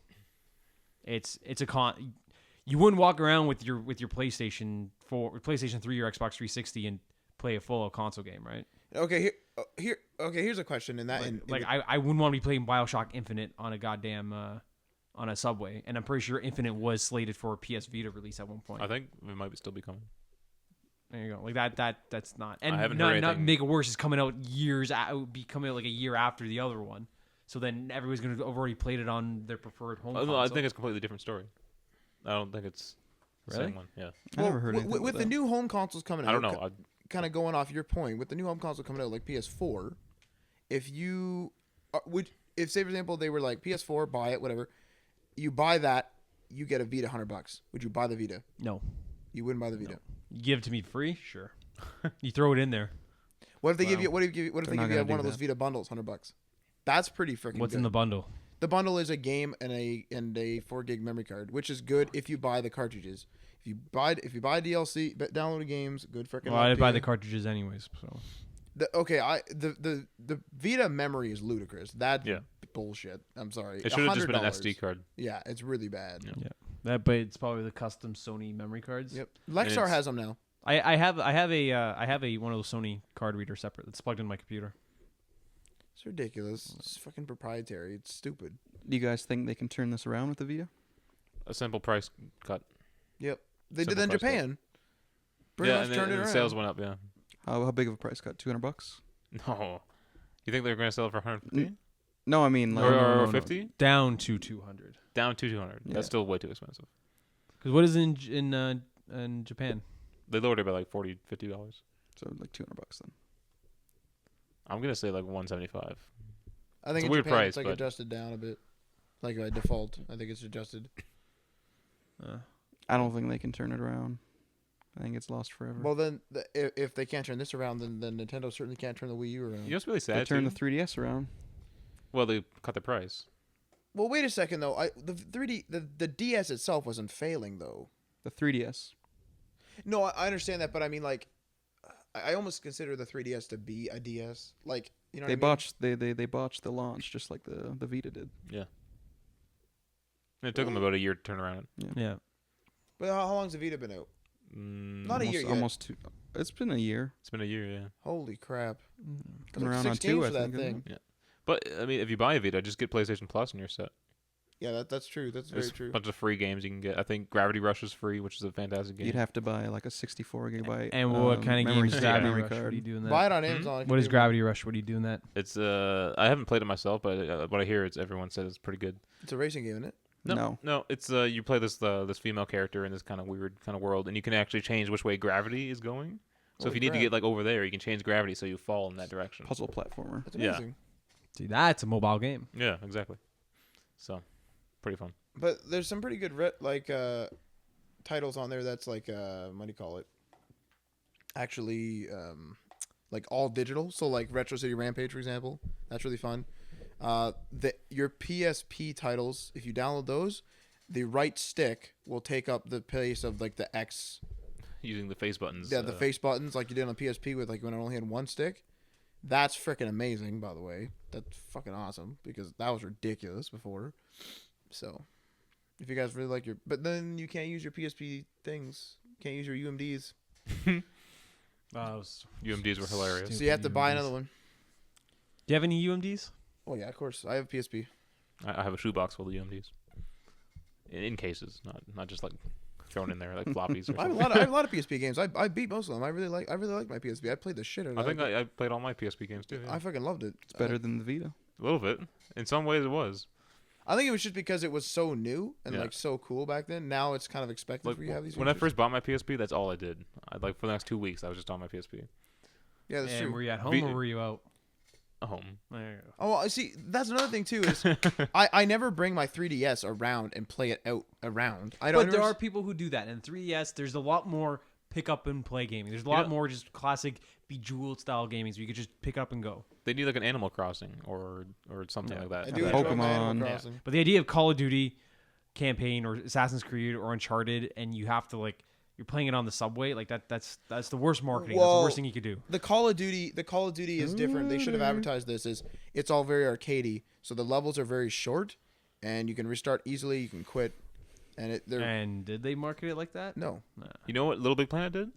it's a con. You wouldn't walk around with your PlayStation 4, PlayStation 3, or Xbox 360 and play a full console game, right? Okay, here's a question. I wouldn't want to be playing BioShock Infinite on a goddamn on a subway, and I'm pretty sure Infinite was slated for a PS Vita release at one point. I think it might still be coming. There you go. Like that's not. And I haven't heard not anything. make it worse. It's coming out coming out like a year after the other one. So then everybody's going to have already played it on their preferred home console. No, I think it's a completely different story. I don't think it's the same one. Yeah. I never heard anything with the new home consoles coming out. I don't know. Kind of going off your point, with the new home console coming out like PS4, if you if say for example they were like PS4, buy it, whatever, you buy that, you get a Vita $100. Would you buy the Vita? No. You wouldn't buy the Vita. No. You give it to me free? Sure. You throw it in there. What if they give Wow. you? What if they They're give not you gonna one of do those that. Vita bundles, $100? That's pretty freaking. What's good. in the bundle? The bundle is a game and a 4 gig memory card, which is good if you buy the cartridges. If you buy DLC, downloaded games, good freaking. Well, I buy the cartridges anyways. So The Vita memory is ludicrous. That's Yeah. bullshit. I'm sorry. It should have just been an $100. SD card. Yeah, it's really bad. Yeah. but it's probably the custom Sony memory cards. Yep. And Lexar it's- has them now. I have a one of those Sony card readers separate that's plugged into my computer. It's ridiculous. It's fucking proprietary. It's stupid. Do you guys think they can turn this around with the Vita? A simple price cut. Yep. They did Simple that in price cut. Japan. Pretty Yeah, much and turned then it around. sales went up. Yeah. How big of a price cut? $200? No. You think they're going to sell it for 150? No, I mean like Or no. 50? Down to 200. Down to 200. Yeah. That's still way too expensive. Because what is in Japan? They lowered it by like $40, $50. so like $200 then. I'm going to say like 175. I think It's a in weird Japan price, it's like but- adjusted down a bit. Like by default. I think it's adjusted. I don't think they can turn it around. I think it's lost forever. Well, then if they can't turn this around, then Nintendo certainly can't turn the Wii U around. You know what's really they sad? turned too? the 3DS around. Well, they cut the price. Well, wait a second though. The 3D the DS itself wasn't failing though. The 3DS. No, I understand that, but I mean like, I almost consider the 3DS to be a DS. Like you know, They what I mean? botched they botched the launch just like the Vita did. Yeah. And it took them about a year to turn around. Yeah. But how long's the Vita been out? Not a year yet. Almost 2. It's been a year. It's been a year, yeah. Holy crap! Been Like around 6 on 2, games I for that think. isn't thing. it? But I mean, if you buy a Vita, just get PlayStation Plus and you're set. Yeah, that's true. That's There's very true. a bunch of free games you can get. I think Gravity Rush is free, which is a fantastic game. You'd have to buy like a 64 gigabyte. And what kind of memory games is card. Gravity memory Rush? What card. are you doing that? Buy it on Hmm? Amazon. What is Gravity Rush? What are you doing that? It's I haven't played it myself, but what I hear it's everyone says it's pretty good. It's a racing game, isn't it? No. It's you play this female character in this kind of weird kind of world, and you can actually change which way gravity is going. So if Holy you need crap. to get like over there, you can change gravity so you fall in that direction. Puzzle platformer. That's Yeah. amazing. See, that's a mobile game. Yeah, exactly. So, pretty fun. But there's some pretty good titles on there. That's like what do you call it? Actually, like all digital. So like Retro City Rampage, for example. That's really fun. Your PSP titles, if you download those, the right stick will take up the place of like the X. Using the face buttons. Yeah, the face buttons like you did on PSP with like when I only had one stick. That's freaking amazing, by the way. That's fucking awesome because that was ridiculous before. So, if you guys really like but then you can't use your PSP things. Can't use your UMDs. UMDs were hilarious. So you have to buy another one. Do you have any UMDs? Oh yeah, of course. I have PSP. I have a shoebox full of UMDs. In cases, not just like thrown in there like floppies. Or I have something. I have a lot of PSP games. I beat most of them. I really like my PSP. I played the shit out of I it. think I played all my PSP games too. Yeah. I fucking loved it. It's better than the Vita. A little bit. In some ways, it was. I think it was just because it was so new and Yeah. like so cool back then. Now it's kind of expected Like for you to have these. when I features. first bought my PSP, that's all I did. Like for the next 2 weeks, I was just on my PSP. Yeah, that's And true. were you at home V- or were you out? Home. There you go. Oh, well, see, that's another thing too. Is I never bring my 3DS around and play it out around. I don't. But there are people who do that. And 3DS, there's a lot more pick up and play gaming. There's a lot Yeah. more just classic Bejeweled style gaming, so you could just pick it up and go. They need like an Animal Crossing or something Yeah. like that. I do Yeah. enjoy my Pokemon. Animal Yeah. Crossing. But the idea of Call of Duty campaign or Assassin's Creed or Uncharted, and you have to like you're playing it on the subway, like that's the worst marketing. That's Well, the worst thing you could do. The Call of Duty is different. They should have advertised this as it's all very arcadey, so the levels are very short, and you can restart easily. You can quit, and they're And did they market it like that? no. You know what Little Big Planet did?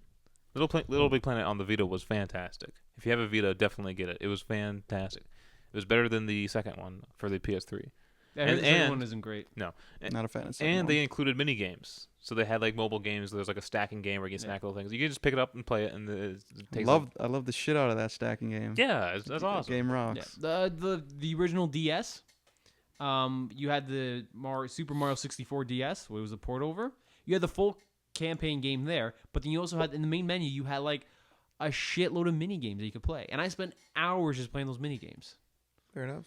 Little Big Planet on the Vita was fantastic. If you have a Vita, definitely get it. It was fantastic. It was better than the second one for the PS3. Yeah, And- the second and- one isn't great. No, Not a fan of and they included mini games. So they had like mobile games. There's like a stacking game where you can Yeah. snack little things. You can just pick it up and play it, and it takes. I love the shit out of that stacking game. Yeah, that's awesome. Game Yeah. rocks. The original DS, you had the Super Mario 64 DS, where it was a port over. You had the full campaign game there, but then you also had in the main menu you had like a shitload of mini games that you could play, and I spent hours just playing those mini games. Fair enough.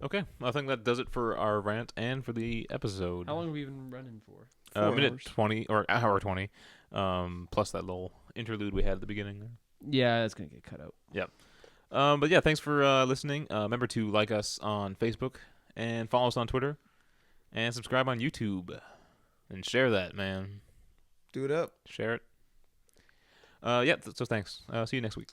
Okay, I think that does it for our rant and for the episode. How long have we been running for? 4 minute hours. 20 or hour 20, plus that little interlude we had at the beginning. Yeah, that's gonna get cut out. But yeah, thanks for listening. Remember to like us on Facebook and follow us on Twitter and subscribe on YouTube and share that, man. Do it up. Share it. So thanks. See you next week.